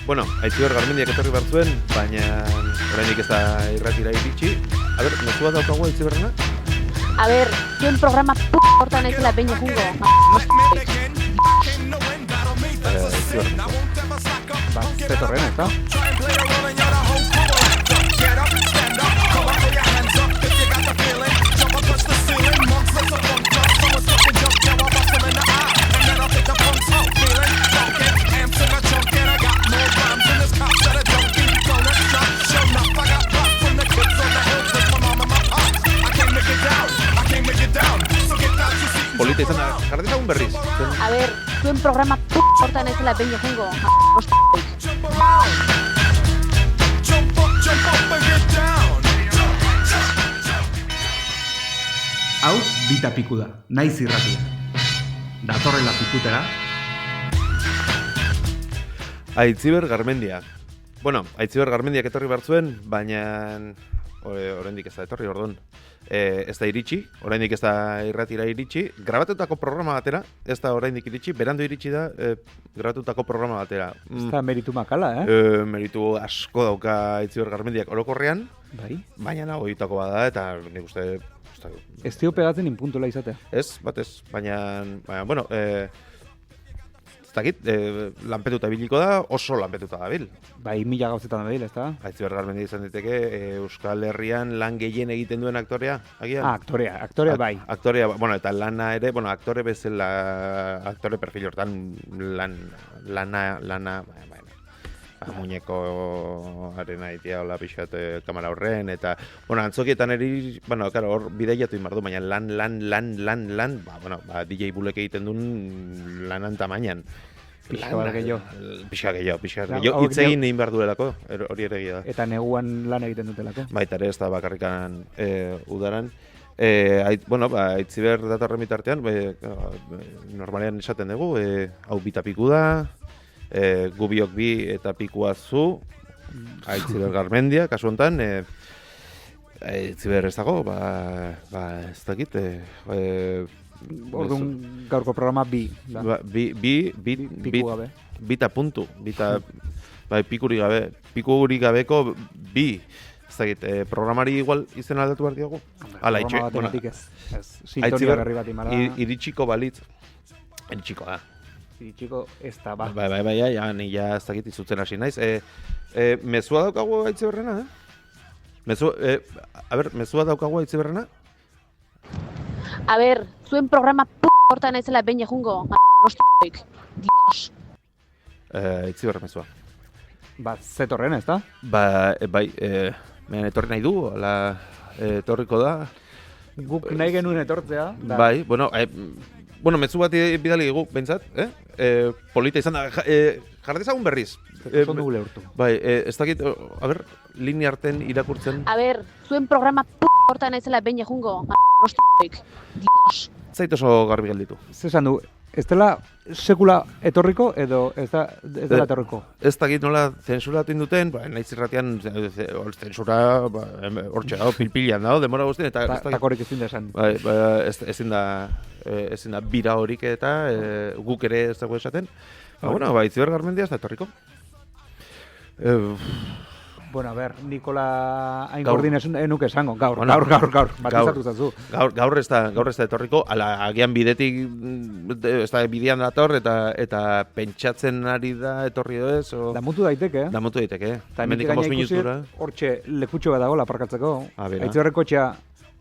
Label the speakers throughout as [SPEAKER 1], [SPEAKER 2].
[SPEAKER 1] Bueno, Aitziber Garmendiak etorri barzuen, baina oraindik ez da irratira iritsi. A ber, mezu bat daukagu Aitziberrena?
[SPEAKER 2] A ber, zuen programa hortan naizela behin egungo.
[SPEAKER 1] Aitziberrena.
[SPEAKER 3] Zetorren, eta?
[SPEAKER 1] Polita izan da, jardezagun berriz.
[SPEAKER 2] A ber, zuen programa hortan naizela behin egungo.
[SPEAKER 3] Hau, bita piku da, naiz irratia. Datorrela pikutera.
[SPEAKER 1] Aitziber Garmendia. Bueno, Aitziber Garmendiak etorri barzuen, baina oraindik ez da etorri, orduan. Ez da iritsi, oraindik ez da irratira iritsi. Grabatutako programa batera, ez da oraindik iritsi, berandu iritsi da grabatutako programa batera.
[SPEAKER 3] Ez da meritu makala,
[SPEAKER 1] Meritu asko dauka Aitziber Garmendiak orokorrean,
[SPEAKER 3] Bai.
[SPEAKER 1] baina nagoitako bada, eta nik uste...
[SPEAKER 3] Ez dio pegatzen inpuntula izatea.
[SPEAKER 1] Ez, batez, baina bueno, ez dakit, lanpetuta biliko da, oso lanpetuta da bil.
[SPEAKER 3] Bai, 1000 gauzetan da bil, ez da?
[SPEAKER 1] Aitziber Garmendia izan diteke, Euskal Herrian lan gehien egiten duen aktorea, agian?
[SPEAKER 3] Aktorea bai.
[SPEAKER 1] Aktorea, bueno, eta lana ere, bueno, aktore bezala, aktore perfil hortan lana, muñekoaren aitea hola pixat kamera horren, eta, bueno, antzokietan eri, bueno, claro, hor bideiatu inbardu, baina lan, DJ Bulek egiten duen lanan tamainan.
[SPEAKER 3] Pixka gehiago.
[SPEAKER 1] Pixka gehiago. Hitz egin egin behar duelako, hori ere egia da.
[SPEAKER 3] Eta neguan lan egiten dutelako.
[SPEAKER 1] Baita ere ez da bakarrikan udaran. Aitziber datorren bitartean, normalean esaten dugu, hau bita piku da, gubiok bi eta pikua zu, Aitziber Garmendia, kasu honetan, Aitziber ez dago, ez dakit,
[SPEAKER 3] Orduan gaurko programa bi.
[SPEAKER 1] Piku gabe. Bita puntu, pikurik gabeko bi. Ez dakit, programari igual izen aldatu behar diogu? Hala,
[SPEAKER 3] programa batetik ez. Sintonia berri bat imala.
[SPEAKER 1] Iritsiko balitz. Iritsiko da.
[SPEAKER 3] Iritsiko ez da, ba.
[SPEAKER 1] Bai, ni ja ez dakit izutzen hasi naiz. Mezua daukagu Aitziberrena, mezua daukagu Aitziberrena?
[SPEAKER 2] A ber, zuen programa hortan naizela behin egungo. Dios.
[SPEAKER 1] Aitziber mezua.
[SPEAKER 3] Ba, zetorren, ez da?
[SPEAKER 1] Bai, etorri nahi du, ala etorriko da.
[SPEAKER 3] Guk nahi genuen etortzea. Da.
[SPEAKER 1] Bai, bueno, mezu bat bidali dugu, behintzat, polita izan da, jardezagun berriz.
[SPEAKER 3] Son dugu lehurtu.
[SPEAKER 1] Bai, ez dakit, a ber, linea arten irakurtzen.
[SPEAKER 2] A ber, zuen programa hortan naizela behin egungo. Dios.
[SPEAKER 1] Zait oso garbi gelditu.
[SPEAKER 3] Zesan du, ez dela sekula etorriko edo ez dela etorriko?
[SPEAKER 1] Ez dakit nola zensuratu induten, naiz irratian zensura hortxe dago, pilpilean dago, demora guztien, eta...
[SPEAKER 3] Takorik ezin da esan.
[SPEAKER 1] Bai, ezin da bira horik eta guk ere ez dago esaten. Bueno, Aitziber Garmendia ez da etorriko.
[SPEAKER 3] Bueno, a ber, Nikola hain koordinazun enuke esango, gaur, batizatu zazu.
[SPEAKER 1] Gaur ez da etorriko, agian bidetik, ez da bidean dator, eta pentsatzen ari da etorri edo ez.
[SPEAKER 3] Damutu daiteke,
[SPEAKER 1] Damutu daiteke,
[SPEAKER 3] eta nik gaina ikusi, hortxe lekutxo bat dago aparkatzeko. Aitziberreko kotxea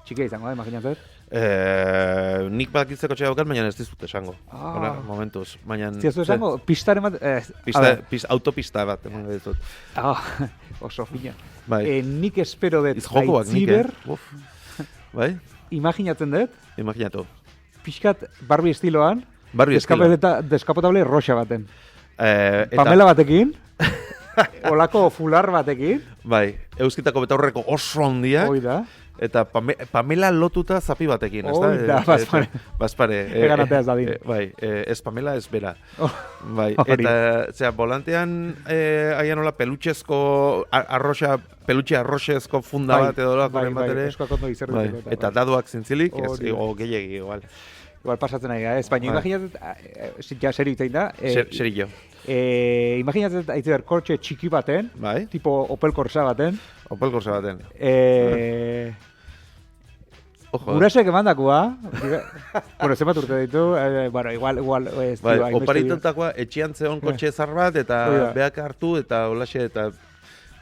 [SPEAKER 3] txikia izango da, imaginatzen?
[SPEAKER 1] Nik badakitzeko txea daukat, baina ez dizut esango. Momentuz.
[SPEAKER 3] Ziazu esango, pistaren bat...
[SPEAKER 1] Autopista bat, emango dizut.
[SPEAKER 3] Oso fina.
[SPEAKER 1] Bai.
[SPEAKER 3] Nik espero dut Aitziber...
[SPEAKER 1] Bai?
[SPEAKER 3] Imaginatzen dut?
[SPEAKER 1] Imaginatu.
[SPEAKER 3] Pixkat Barbie estiloan, deskapotable roxa baten. Pamela batekin, olako fular batekin.
[SPEAKER 1] Bai, euskitako betaurreko oso handia.
[SPEAKER 3] Hoi da.
[SPEAKER 1] Eta Pamela lotuta zapi batekin, ez da?
[SPEAKER 3] Oida, Bazpare.
[SPEAKER 1] Bazpare.
[SPEAKER 3] Eganatea ez dadin.
[SPEAKER 1] Bai, ez Pamela, ez bera. Bai, eta, volantean, aian hola, pelutxezko arroxezko funda bat edo lako bat ere.
[SPEAKER 3] Eskoak ondo izerretik.
[SPEAKER 1] Eta daduak zintzilik, gehiagi, igual.
[SPEAKER 3] igual pasatzen nahi ez, baina imaginatzen, ja serio itzein da.
[SPEAKER 1] Serio.
[SPEAKER 3] Imaginatzen Aitziber kortxe txiki baten, tipo Opel Corsa baten.
[SPEAKER 1] Opel Corsa baten.
[SPEAKER 3] Gurasek emandakoa. Bueno, zenbat urte ditu, bueno, igual ez du.
[SPEAKER 1] Bai, oparitutakoa etxean zeon kotxe zar bat, eta beak hartu, eta holaxe, eta...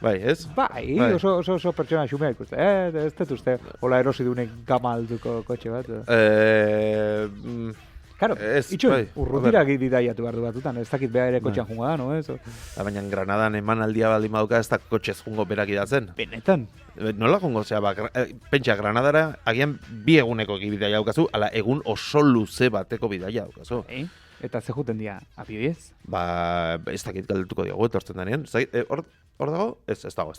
[SPEAKER 1] Bai, ez?
[SPEAKER 3] Bai, oso pertsona xumea ikuste. Ez dut uste, hola erosi dunek gama alduko kotxe bat. Claro, itxun, urrutira bidaiatu behar du batutan, ez dakit beha ere kotxean jungo da, no?
[SPEAKER 1] Baina Granadan eman aldia baldin baduka ez da kotxez jungo berak idatzen.
[SPEAKER 3] Benetan?
[SPEAKER 1] Nola jungo, pentsa, Granadara agian 2 eguneko bidaia daukazu, ala egun oso luze bateko bidaia daukazu.
[SPEAKER 3] Eta ze juten dira, abibidez?
[SPEAKER 1] Ez dakit galdetuko diogu, etortzen denean. Hor dago? Ez dago.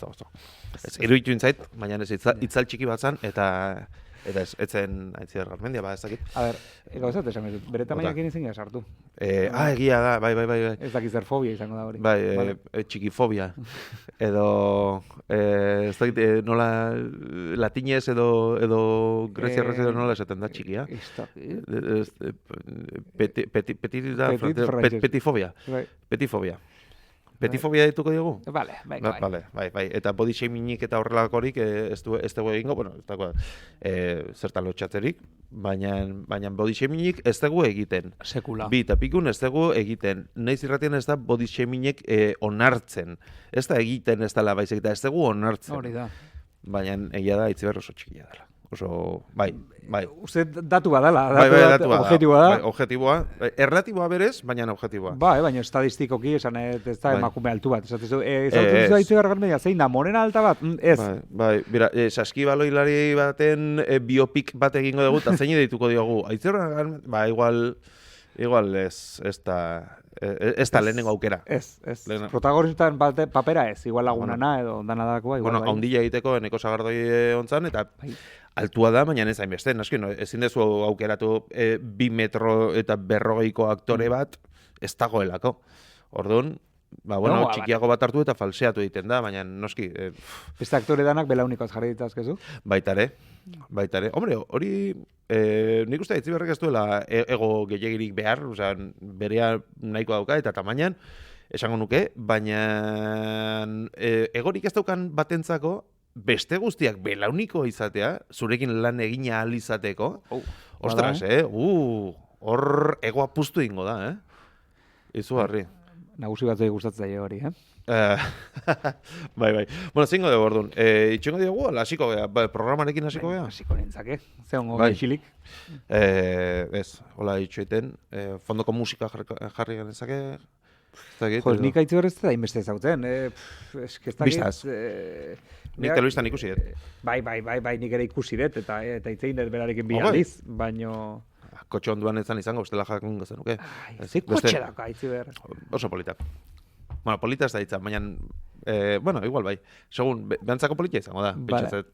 [SPEAKER 1] Ez iruditu intzait, baina ez itzal txiki bat zan, eta ez zen Aitziber Garmendia, ez dakit.
[SPEAKER 3] A ber, gauzat esan bezut, bere tamainak izan gara sartu.
[SPEAKER 1] Egia da, bai.
[SPEAKER 3] Ez dakit zer fobia izango da hori.
[SPEAKER 1] Bai, txikifobia. Edo, ez dakit, nola latinez edo greziarrez edo nola esaten da txikia. Petifobia. Petifobia. Petifobia dituko diogu? Bai. Eta body shamingik eta horrelakorik ez dugu egingo, bueno, ez dago zertan lotxatzerik, baina body shamingik ez dugu egiten.
[SPEAKER 3] Sekula.
[SPEAKER 1] Bi, eta pikun ez dugu egiten. Naiz irratien ez da body shamingik onartzen. Ez da egiten ez dela baizik, eta ez dugu onartzen.
[SPEAKER 3] Hori da.
[SPEAKER 1] Baina egia da, Aitziber oso txikia dela. Bai.
[SPEAKER 3] Uste datu badala,
[SPEAKER 1] objetiboa da. Objetiboa, erlatiboa berez, baina objetiboa.
[SPEAKER 3] Bai, baina estadistikoki esan ez da emakume altu bat. Ezatzen zu Aitziber Garmendia, zein da, morena alta bat? Ez.
[SPEAKER 1] Bai, bera, saskibaloilari baten biopik bat egingo dugu, eta zein dituko diogu. Aitziber Garmendia, ba, igual ez da lehenengo aukera.
[SPEAKER 3] Ez. Protagonistan papera ez, igual lagunana edo danadakoa.
[SPEAKER 1] Bueno, haundila egiteko Eneko Sagardoi ontzan, eta altua da, baina ez hainbeste. Ezin dezu aukeratu 2 metro eta 40ko aktore bat, ez dagoelako. Orduan, bueno, txikiago bat hartu eta falseatu egiten da, baina noski...
[SPEAKER 3] Beste aktore danak belaunikoaz jarri ditazkezu?
[SPEAKER 1] Baitare. Hombre, hori nik uste Aitziberrek ez duela ego gehiegirik behar, berea nahiko dauka eta tamainan, esango nuke, baina egorik ez daukan batentzako, beste guztiak belauniko izatea, zurekin lan egina ahal izateko, ostras, hor egoa puztu ingo da, izugarri.
[SPEAKER 3] Nagusi batzei gustatzen zaio hori,
[SPEAKER 1] Bai. Bueno, zingo dugu, orduan. Itxengo dugu, hasiko gea, programarekin hasiko gea?
[SPEAKER 3] Hasiko nintzake, ze hongo gaitxilik.
[SPEAKER 1] Ez, hola itxoiten, fondoko musika jarri genezake.
[SPEAKER 3] Jo, nik Aitziber ez da inbeste ezagutzen.
[SPEAKER 1] Bistaz. Nik telebistan ikusi dut.
[SPEAKER 3] Bai, nik ere ikusi dut, eta itzein dut berarekin bi aldiz, baino...
[SPEAKER 1] Kotxe onduan ezan izango, ustela jakun gezenuke.
[SPEAKER 3] Ze kotxe dako, Aitziber?
[SPEAKER 1] Oso polita. Bueno, polita ez da ditza, baina, bueno, igual bai. Segun, behantzako polita izango da, pentsatzet.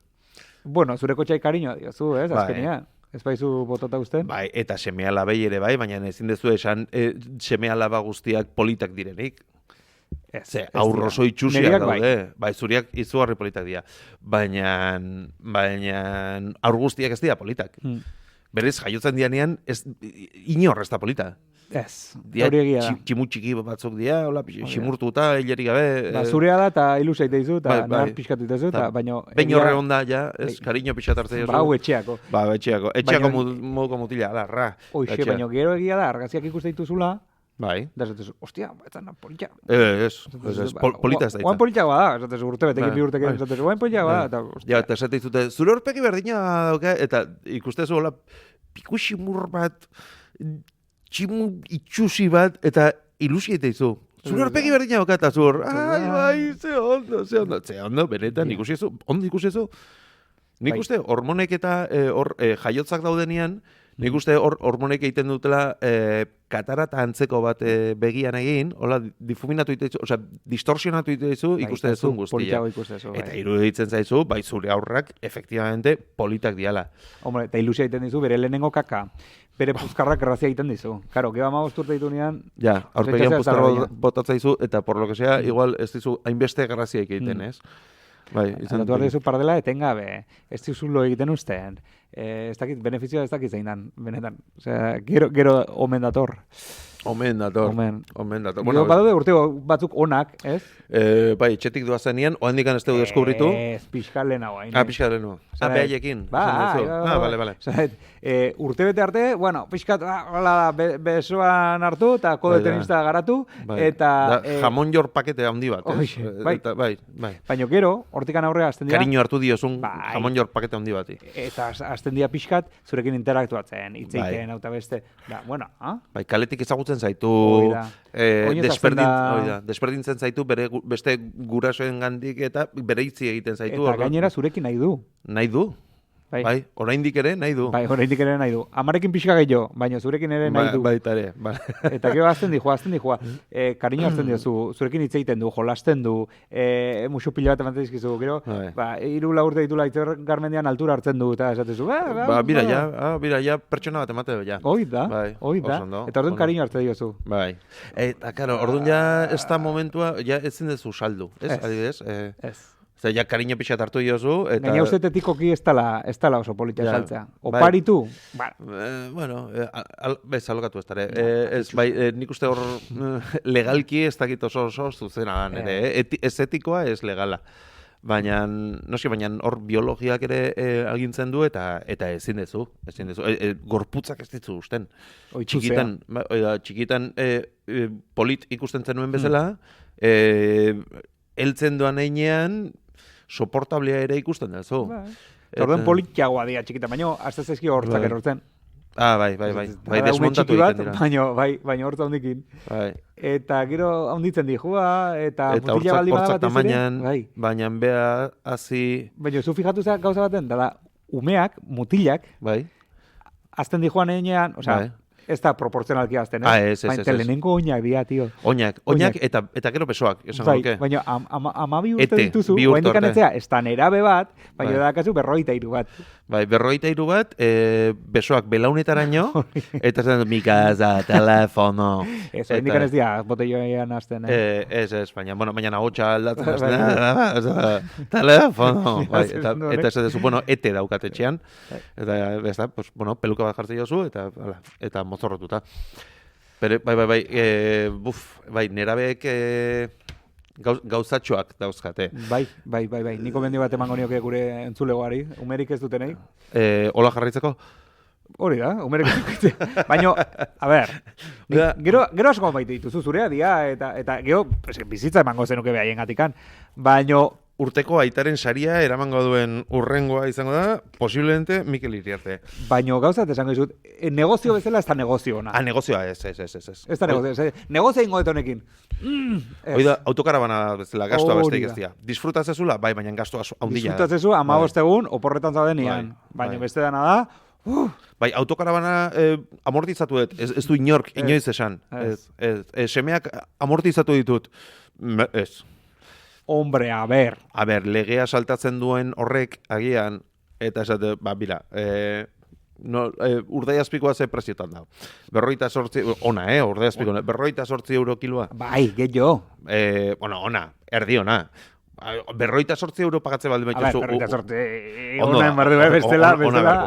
[SPEAKER 3] Bueno, zure kotxai kariñoa diozu, azkenean. Ez baizu botota usten?
[SPEAKER 1] Bai, eta seme-alabei ere bai, baina ezin dezu esan seme-alaba guztiak politak direnik. Ze, aurroso itxusiak daude. Bai, zuriak izugarri politak dira. Baina aur guztiak ez dira politak. Berez, jaiotzen dianean, inor ez da polita.
[SPEAKER 3] Ez, hori egia da.
[SPEAKER 1] Tximu txiki batzuk dira, ximurtuta, hilerik gabe.
[SPEAKER 3] Zurea da, eta ilusait deizu, eta nar pixkatu ditezu, eta baino...
[SPEAKER 1] Behin horre onda, ja, ez, kariño pixatartzea.
[SPEAKER 3] Hau etxeako.
[SPEAKER 1] Etxeako moduko mutila, ala, ra.
[SPEAKER 3] Oixe, baino gero egia da, argaziak ikuste dituzula,
[SPEAKER 1] Bai.
[SPEAKER 3] Da esatezu, ostia, etzan polita.
[SPEAKER 1] Polita ez da.
[SPEAKER 3] Oain polita bada, esatezu, urtebetekin bi urtekin, esatezu, oain polita bada.
[SPEAKER 1] Ja, eta esatezute, zure horpeki berdina dauka, eta ikustezu hola, pikuximur bat, tximu itxusi bat, eta ilusi eteizu. Zure horpeki berdina dauka, eta zur, bai, ze ondo, benetan, ikusi ezu. Nik uste, hormonek eta jaiotzak daudenean, nik uste hormonek egiten dutela katarata antzeko bat begian egin, hola, difuminatu itezu, osea, distorsionatu itezu ikuste dezun guztia. Eta iruditzen zaizu, bai zure aurrak, efectivamente, politak diala.
[SPEAKER 3] Hombre, eta ilusia egiten dizu, bere lehenengo kaka, bere puzkarrak grazia egiten dizu. Karo, geba magosturte ditu nian...
[SPEAKER 1] Ja, aurpegian puzkarra botatzaizu, eta por lo que sea, igual ez dizu hainbeste grazia egiten, ez? Bai,
[SPEAKER 3] izan dut. Aldatu dizu pardela etengabe, ez dizulo egiten usten, ez dakit, benefizioa ez dakit zein dan, benetan. Osea, gero omen dator.
[SPEAKER 1] Omen dator.
[SPEAKER 3] Bueno, badaude urte batzuk onak, ez?
[SPEAKER 1] Bai, etxetik doazenean, oandikan ez dugu deskubritu.
[SPEAKER 3] Ez, pixka lehenago.
[SPEAKER 1] Pixka lehenago. Behaiekin. Bale.
[SPEAKER 3] Urte bete arte, bueno, pixkat, besoan hartu, eta kode tenista garatu, eta...
[SPEAKER 1] Jamon jor pakete handi bat,
[SPEAKER 3] ez?
[SPEAKER 1] Bai.
[SPEAKER 3] Baina gero, hortikan aurrera, azten dira...
[SPEAKER 1] Kariño hartu diozun jamon jor pakete handi bati.
[SPEAKER 3] Eta azten dira pixkat, zurekin interaktuatzen, hitzeiten, auta beste. Bueno,
[SPEAKER 1] bai, kaletik ezagutzen zaitu, desberdintzen zaitu beste gurasoen gandik eta bere hitzi egiten zaitu.
[SPEAKER 3] Eta gainera zurekin nahi du.
[SPEAKER 1] Nahi du? Bai, oraindik ere nahi du.
[SPEAKER 3] Bai, oraindik ere nahi du. Amarekin pixka gehiago, baina zurekin ere nahi du.
[SPEAKER 1] Baita ere,
[SPEAKER 3] Eta gero azten dihua. Kariño hartzen diozu, zurekin hitz egiten du, jolasten du, musu pila bat ematen dizkizu, gero, 3-4 urte ditula Itziber Garmendian altura hartzen du, eta esatezu,
[SPEAKER 1] bira ja, pertsona bat emate, ja.
[SPEAKER 3] Hoi da. Eta orduan kariño hartzen diozu.
[SPEAKER 1] Bai. Eta, karo, orduan ja, ez da momentua, ja ezin dezu saldu, ez? Adibidez? Ez. Zer, ja, kariño pixat hartu diozu, eta...
[SPEAKER 3] Gaina uste tetikoki ez dala oso politia saltzea. Oparitu?
[SPEAKER 1] Bueno, bez, alokatu ez dara. Nik uste hor legalki ez dakit oso zuzena da, ez etikoa ez legala. Baina hor biologiak ere agintzen du eta ezin dezu. Gorputzak ez ditzu usten. Txikitan polit ikusten zenuen bezala, heltzen doan einean, soportablea ere ikusten da, zo.
[SPEAKER 3] Orduan politiagoa dira txikita, baina azte zezki hortzak erortzen.
[SPEAKER 1] Bai, desmontatu egiten dira.
[SPEAKER 3] Baina hortza hondikin. Eta gero honditzen dihua, eta mutila baldi bada batez ere.
[SPEAKER 1] Baina bea hazi...
[SPEAKER 3] Baina zu fijatu za gauza baten, dala umeak, mutilak, azten dihuan eginean, osea, ez da proportzionalki azten,
[SPEAKER 1] ez.
[SPEAKER 3] Baina lehenengo oinak dira, tio.
[SPEAKER 1] Oinak eta gero besoak, esan duke.
[SPEAKER 3] Baina 12 urte dituzu, oendikan etzea, ez da nerabe bat, baina dakazu 53 bat.
[SPEAKER 1] Bai, 53 bat, besoak belaunetaraino, eta zen mikaza, telefono.
[SPEAKER 3] Ez, oendikan ez dira, botelloan azten,
[SPEAKER 1] Ez, baina ahotsa aldatzen azten, telefono. Eta ez dezu, ete daukatetxean, eta, peluka bat jartzen jozu, eta mozorrotuta. Bai, nerabeek gauzatxoak dauzkate.
[SPEAKER 3] Bai. Niko mendi bat emango nioke gure entzulegoari, umerik ez dutenei.
[SPEAKER 1] Hola jarraitzeko?
[SPEAKER 3] Hori da, umerik ez dutenei. Baina, a ber, gero asko baite dituzu zurea dia, eta gero bizitza emango zenuke behaien gatikan. Baina,
[SPEAKER 1] urteko aitaren saria eramango duen urrengoa izango da, posiblemente Mikel Iriarte.
[SPEAKER 3] Baina gauzat esango dizut, negozio bezala ez da negozio ona.
[SPEAKER 1] Negozioa ez.
[SPEAKER 3] Ez da negozio, negozio ingo honekin.
[SPEAKER 1] Hoi da, autokarabana bezala, gastua besteik ez dira. Disfrutaz ezula, bai, baina gastua haundila.
[SPEAKER 3] Disfrutaz ezu, 15 egun, oporretan zaudenian. Baina beste dana da,
[SPEAKER 1] bai, autokarabana amortizatu dut, ez du inork, inoiz esan. Semeak amortizatu ditut, ez.
[SPEAKER 3] Hombre, a ber,
[SPEAKER 1] legea saltatzen duen horrek agian, eta esate, bila, urdaiazpikoa ze preziotan da. 48, ona, urdaiazpikoa, 48 euro kiloa.
[SPEAKER 3] Bai, gehiago.
[SPEAKER 1] Ona, erdi ona. 48 euro pagatze balde maituzu.
[SPEAKER 3] 48, ona enbardu bestela,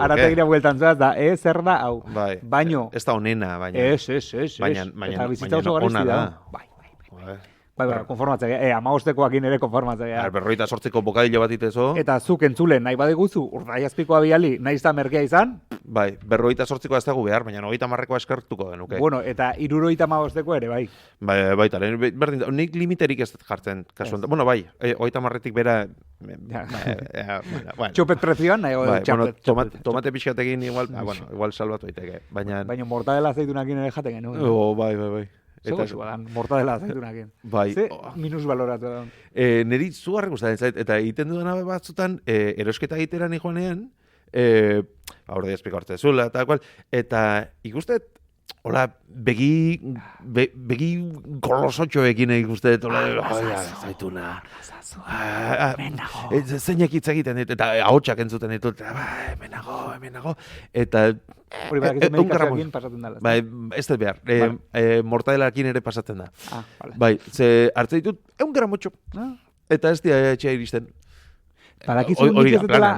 [SPEAKER 3] arategira bueltan zuaz, da, zer da, hau. Baino.
[SPEAKER 1] Ez da onena, baina.
[SPEAKER 3] Ez. Eta bizitza oso garesti da. Bai. Konformatzea, 15koakin ere konformatzea.
[SPEAKER 1] 48ko bokadillo bat itezo.
[SPEAKER 3] Eta zuk entzulen nahi badiguzu, urdaiazpikoa biali, nahiz da merkea izan.
[SPEAKER 1] Bai, 48koa ez dago behar, baina 30koa eskertuko denuke.
[SPEAKER 3] Bueno, eta 75ko ere, bai.
[SPEAKER 1] Baita, nik limiterik ez jartzen, kasuan. Bueno, bai, 30tik bera...
[SPEAKER 3] Txopet prezioan, nahi
[SPEAKER 1] txapet. Tomate pixkatekin igual salbatu daiteke. Baina
[SPEAKER 3] mortadela aceitunakin ere jaten genuen.
[SPEAKER 1] Bai.
[SPEAKER 3] Eta mortadela aceitunakin.
[SPEAKER 1] Bai.
[SPEAKER 3] Ze minus baloratu da.
[SPEAKER 1] Neri zugarrek gustatzen zait, eta egiten dudana batzutan, erosketa egitera joanean, hori espiko hartze zula, eta ikustet, hola, begi golosotxoekin ikustet, zaituna. Zeinek hitz egiten dit, eta ahotsak entzuten ditut, hemen nago, eta...
[SPEAKER 3] Hori badak ez medikazioakin pasatzen dela.
[SPEAKER 1] Bai, ez dut behar, mortadelakin ere pasatzen da.
[SPEAKER 3] Vale.
[SPEAKER 1] Bai, ze hartze ditut, 1 gramotxo, eta ez dira etxea iristen.
[SPEAKER 3] Badakizu nik ez dutela,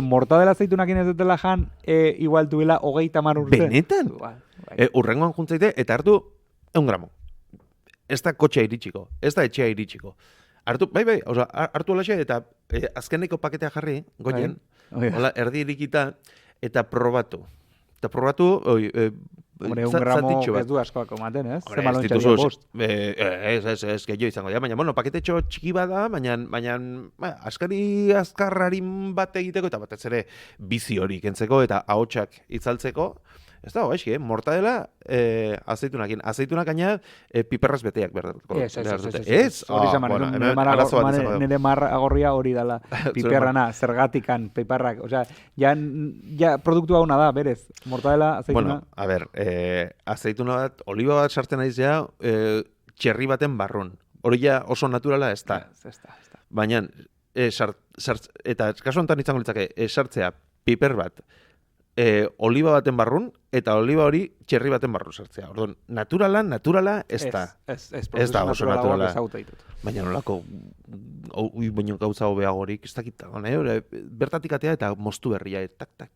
[SPEAKER 3] mortadela zeitunakin ez dutela jan, igual duela 30 urte.
[SPEAKER 1] Benetan? Urrengoan juntzaite, eta hartu 1 gramo. Ez da kotxea iritsiko, ez da etxea iritsiko. Hartu, oza, hartu olaxe, eta azkeneko paketea jarri, goien, hola, erdi irikita, eta probatu. Eta probatu,
[SPEAKER 3] Hombre, 1 gramo ez du askoako maten, ez?
[SPEAKER 1] Hombre, ez dituzu, ez, gehiago izango da, baina, bueno, paketetxo txiki bada, baina azkarrarin bat egiteko, eta batez ere bizi hori kentzeko, eta ahotsak itzaltzeko, ez da, gaizki, mortadela azeitunakin. Azeitunak gaina piperraz beteak behar dut. Ez? Nire marra agorria hori dala. Piperrana, zergatikan, piperrak. Osea, ja produktu hauna da, berez. Mortadela, azeituna. Bueno, a ber, azeituna bat, oliba bat sartzen naizea, txerri baten barrun. Hori ja oso naturala ez da. Baina, eta kasu honetan izango litzake, sartzea piper bat, oliba baten barrun, eta oliba hori txerri baten barrun sartzea. Orduan, naturala ez da. Ez da oso naturala. Baina nolako, baino gauza hobeagorik, ez dakit, bertatik atea eta moztu berria, tak,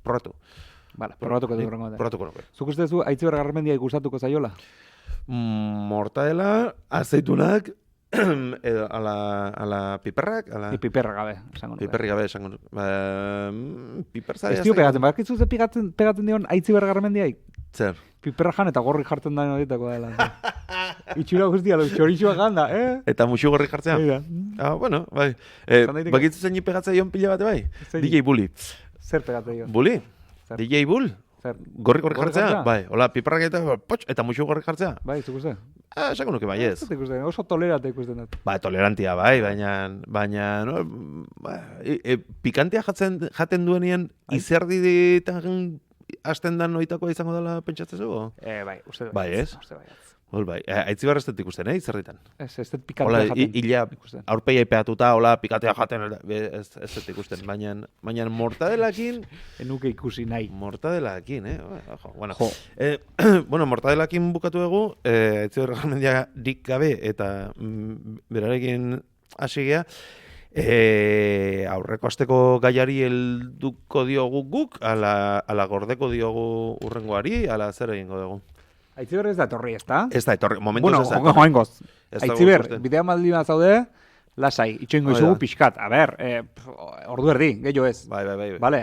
[SPEAKER 1] probatu.
[SPEAKER 3] Vale, probatuko du horrengo.
[SPEAKER 1] Probatuko nuke.
[SPEAKER 3] Zuk uste zu, Aitziber Garmendia gustatuko zaiola?
[SPEAKER 1] Mortadela, azeitunak, a la piperrak,
[SPEAKER 3] piperra gabe, esango nuke.
[SPEAKER 1] Piperri gabe, esango nuke. Piper zari.
[SPEAKER 3] Ez dio pegatzen, badakizu ze pegatzen dion Aitziber Garmendiai?
[SPEAKER 1] Zer?
[SPEAKER 3] Piperra jan eta gorri jartzen da horietako dela. Itxura guztia, txorixua ganda,
[SPEAKER 1] Eta musu gorri jartzea? Bueno, bai. Bakitzu zein pegatza dion pila bate bai? DJ Bully.
[SPEAKER 3] Zer pegatza dion?
[SPEAKER 1] Bully? DJ Bull? Gorri jartzea? Bai, hola, piperrak eta musu gorri jartzea?
[SPEAKER 3] Bai, zuk uste?
[SPEAKER 1] Esango nuke bai ez.
[SPEAKER 3] Oso tolerante ikusten dut.
[SPEAKER 1] Ba, tolerantia bai, baina pikantea jaten duenien izerditan hasten dan noitakoa izango dela pentsatzen zugo?
[SPEAKER 3] Bai, uste
[SPEAKER 1] bai. Bai, ez? Bai, Aitziber ez dut ikusten, izerditan.
[SPEAKER 3] Ez dut pikantea jaten.
[SPEAKER 1] Ila aurpeia ipeatuta, hola, pikatea jaten, ez dut ikusten, baina mortadelakin...
[SPEAKER 3] Enuke ikusi nahi.
[SPEAKER 1] Mortadelakin, Bueno, mortadelakin bukatu dugu, Aitziber Garmendia dik gabe, eta berarekin hasi gea, aurreko asteko gaiari helduko diogu guk, ala gordeko diogu urrengoari, ala zer egingo dugu.
[SPEAKER 3] Aitziber ez da etorri, ez da?
[SPEAKER 1] Ez da etorri, momentuz ez da.
[SPEAKER 3] Bueno, joangoz. Aitziber, bidea maldima zaude, lasai, itxoingo izugu pixkat. A ber, ordu erdi, gehiago ez.
[SPEAKER 1] Bai.
[SPEAKER 3] Vale.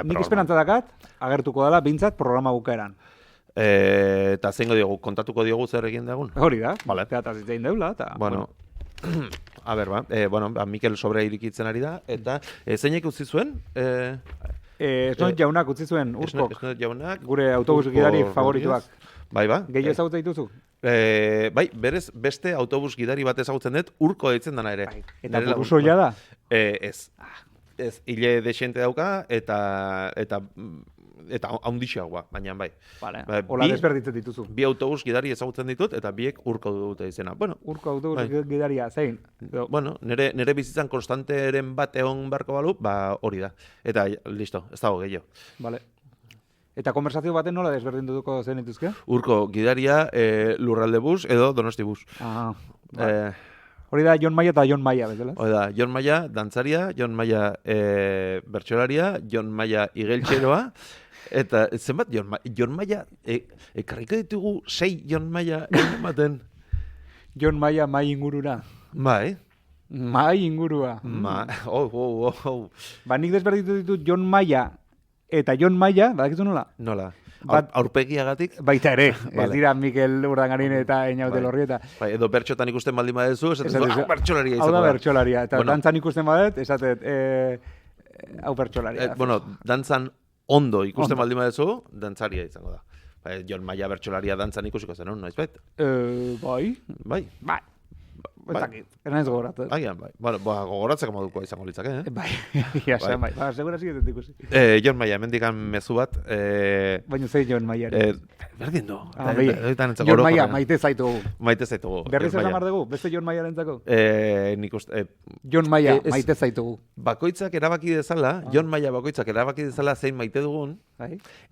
[SPEAKER 3] Nik esperantza dakat, agertuko dela, bintzat, programa bukaeran.
[SPEAKER 1] Eta zeingo diogu, kontatuko diogu zer egin dagun?
[SPEAKER 3] Hori da,
[SPEAKER 1] vale.
[SPEAKER 3] Teataz itzein deula, eta...
[SPEAKER 1] Bueno. A ber, Mikel Sobrea irikitzen ari da, eta zeinek utzi zuen?
[SPEAKER 3] Esnot jaunak utzi zuen, Urkok.
[SPEAKER 1] Esnot jaunak.
[SPEAKER 3] Gure autobus gidari favorituak.
[SPEAKER 1] Bai, ba.
[SPEAKER 3] Gehiago ezagutza dituzu?
[SPEAKER 1] Bai, berez beste autobus gidari bat ezagutzen dut, Urko deitzen dana ere.
[SPEAKER 3] Bai. Eta burusoia da?
[SPEAKER 1] Ez. Ez, hile desente dauka, eta haundixeagoa, baina bai.
[SPEAKER 3] Vale, hola desberditzen dituzu.
[SPEAKER 1] Bi autobus gidari ezagutzen ditut, eta biek Urko dute izena. Bueno,
[SPEAKER 3] Urko autobus gidaria, zein?
[SPEAKER 1] Bueno, nire bizitzan konstanteren bat egon beharko balu, hori da. Eta, listo, ez dago gehiago.
[SPEAKER 3] Vale. Eta konversazio baten nola desberdinduko zen dituzke?
[SPEAKER 1] Urko gidaria, Lurralde bus edo Donosti bus.
[SPEAKER 3] Hori da Jon Maia eta Jon Maia, bezala?
[SPEAKER 1] Hori da, Jon Maia dantzaria, Jon Maia bertsolaria, Jon Maia igeltxeroa, eta zenbat Jon Maia, karriko ditugu 6 Jon Maia ematen.
[SPEAKER 3] Jon Maia mai ingurura.
[SPEAKER 1] Bai.
[SPEAKER 3] Mai ingurua. Ba, nik desberdindu ditut Jon Maia eta Jon Maia, badakizu nola?
[SPEAKER 1] Nola? Aurpegiagatik?
[SPEAKER 3] Baita ere, ez dira Mikel Urdangarin eta Einaute Lorrieta.
[SPEAKER 1] Bai, edo bertxotan ikusten baldin badezu, esaten hau bertxolaria izango da.
[SPEAKER 3] Hau da bertxolaria, eta dantzan ikusten badet, esatet, hau bertxolaria.
[SPEAKER 1] Bueno, dantzan ondo ikusten baldin badezu, dantzaria izango da. Jon Maia bertxolaria dantzan ikusiko zen, noiz bait?
[SPEAKER 3] Bai. Ez naiz gogoratzen.
[SPEAKER 1] Agian, bai. Bueno, gogoratzeko modukoa izango litzake,
[SPEAKER 3] Bai, bai. Segura ziketet ikusi.
[SPEAKER 1] Jon Maia, mendikan mezu bat.
[SPEAKER 3] Baina zei Jon Maia.
[SPEAKER 1] Berdin du.
[SPEAKER 3] Jon Maia, maite zaitugu.
[SPEAKER 1] Maite zaitugu.
[SPEAKER 3] Berriz esan bar dugu, beste Jon Maia rentzako?
[SPEAKER 1] Nik uste...
[SPEAKER 3] Jon Maia, maite zaitugu.
[SPEAKER 1] Bakoitzak erabaki dezala, Jon Maia bakoitzak erabaki dezala zein maite dugun,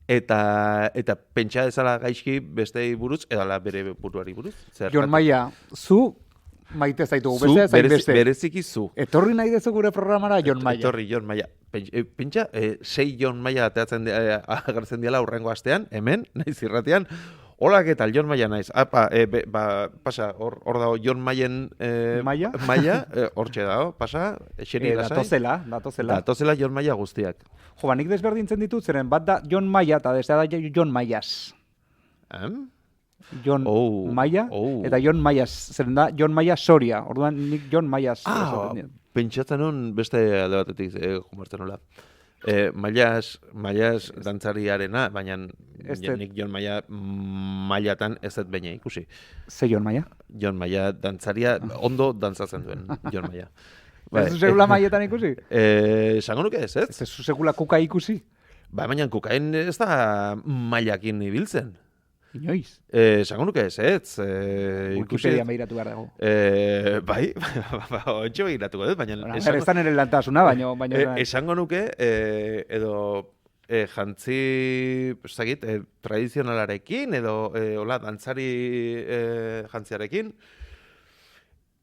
[SPEAKER 1] eta pentsa dezala gaizki bestei buruz, edala bere buruari buruz.
[SPEAKER 3] Jon Maia, zu maite zaitugu, beste zain beste.
[SPEAKER 1] Bereziki zu.
[SPEAKER 3] Etorri nahi dezu gure programara Jon Maia.
[SPEAKER 1] Etorri Jon Maia. Pentsa, 6 Jon Maia agertzen diala urrengo astean, hemen, naiz irratian, hola, ¿qué tal? Jon Maia naiz. Apa, pasa, hor dago Jon Maien
[SPEAKER 3] Maia?
[SPEAKER 1] Maia, hortxe dago, pasa, eseri lasai. Datozela Jon Maia guztiak.
[SPEAKER 3] Jo, nik desberdintzen ditut, zeren bat da Jon Maia eta destea da Jon Maias. Jon Maia eta Jon Maias, zeren da Jon Maia Soria. Orduan nik Jon Maias.
[SPEAKER 1] Pentsatzen hon beste alde batetik jumartzen nola. Maias dantzariarena, baina nik Jon Maia mailatan ez dut baina ikusi.
[SPEAKER 3] Ze Jon Maia?
[SPEAKER 1] Jon Maia dantzaria ondo dantzatzen duen, Jon Maia.
[SPEAKER 3] Ez zu segula maietan ikusi?
[SPEAKER 1] Esango nuke ez, ez?
[SPEAKER 3] Ez zu segula kuka ikusi?
[SPEAKER 1] Baina kukain ez da mailakin ibiltzen.
[SPEAKER 3] Inoiz?
[SPEAKER 1] Esango nuke ez, ez?
[SPEAKER 3] Wikipedia behiratu behar dago.
[SPEAKER 1] Bai, ontsi behiratuko dut, baina...
[SPEAKER 3] Ez da nire lantasuna, baina...
[SPEAKER 1] Esango nuke, edo jantzi, tradizionalarekin, edo hola, dantzari jantziarekin,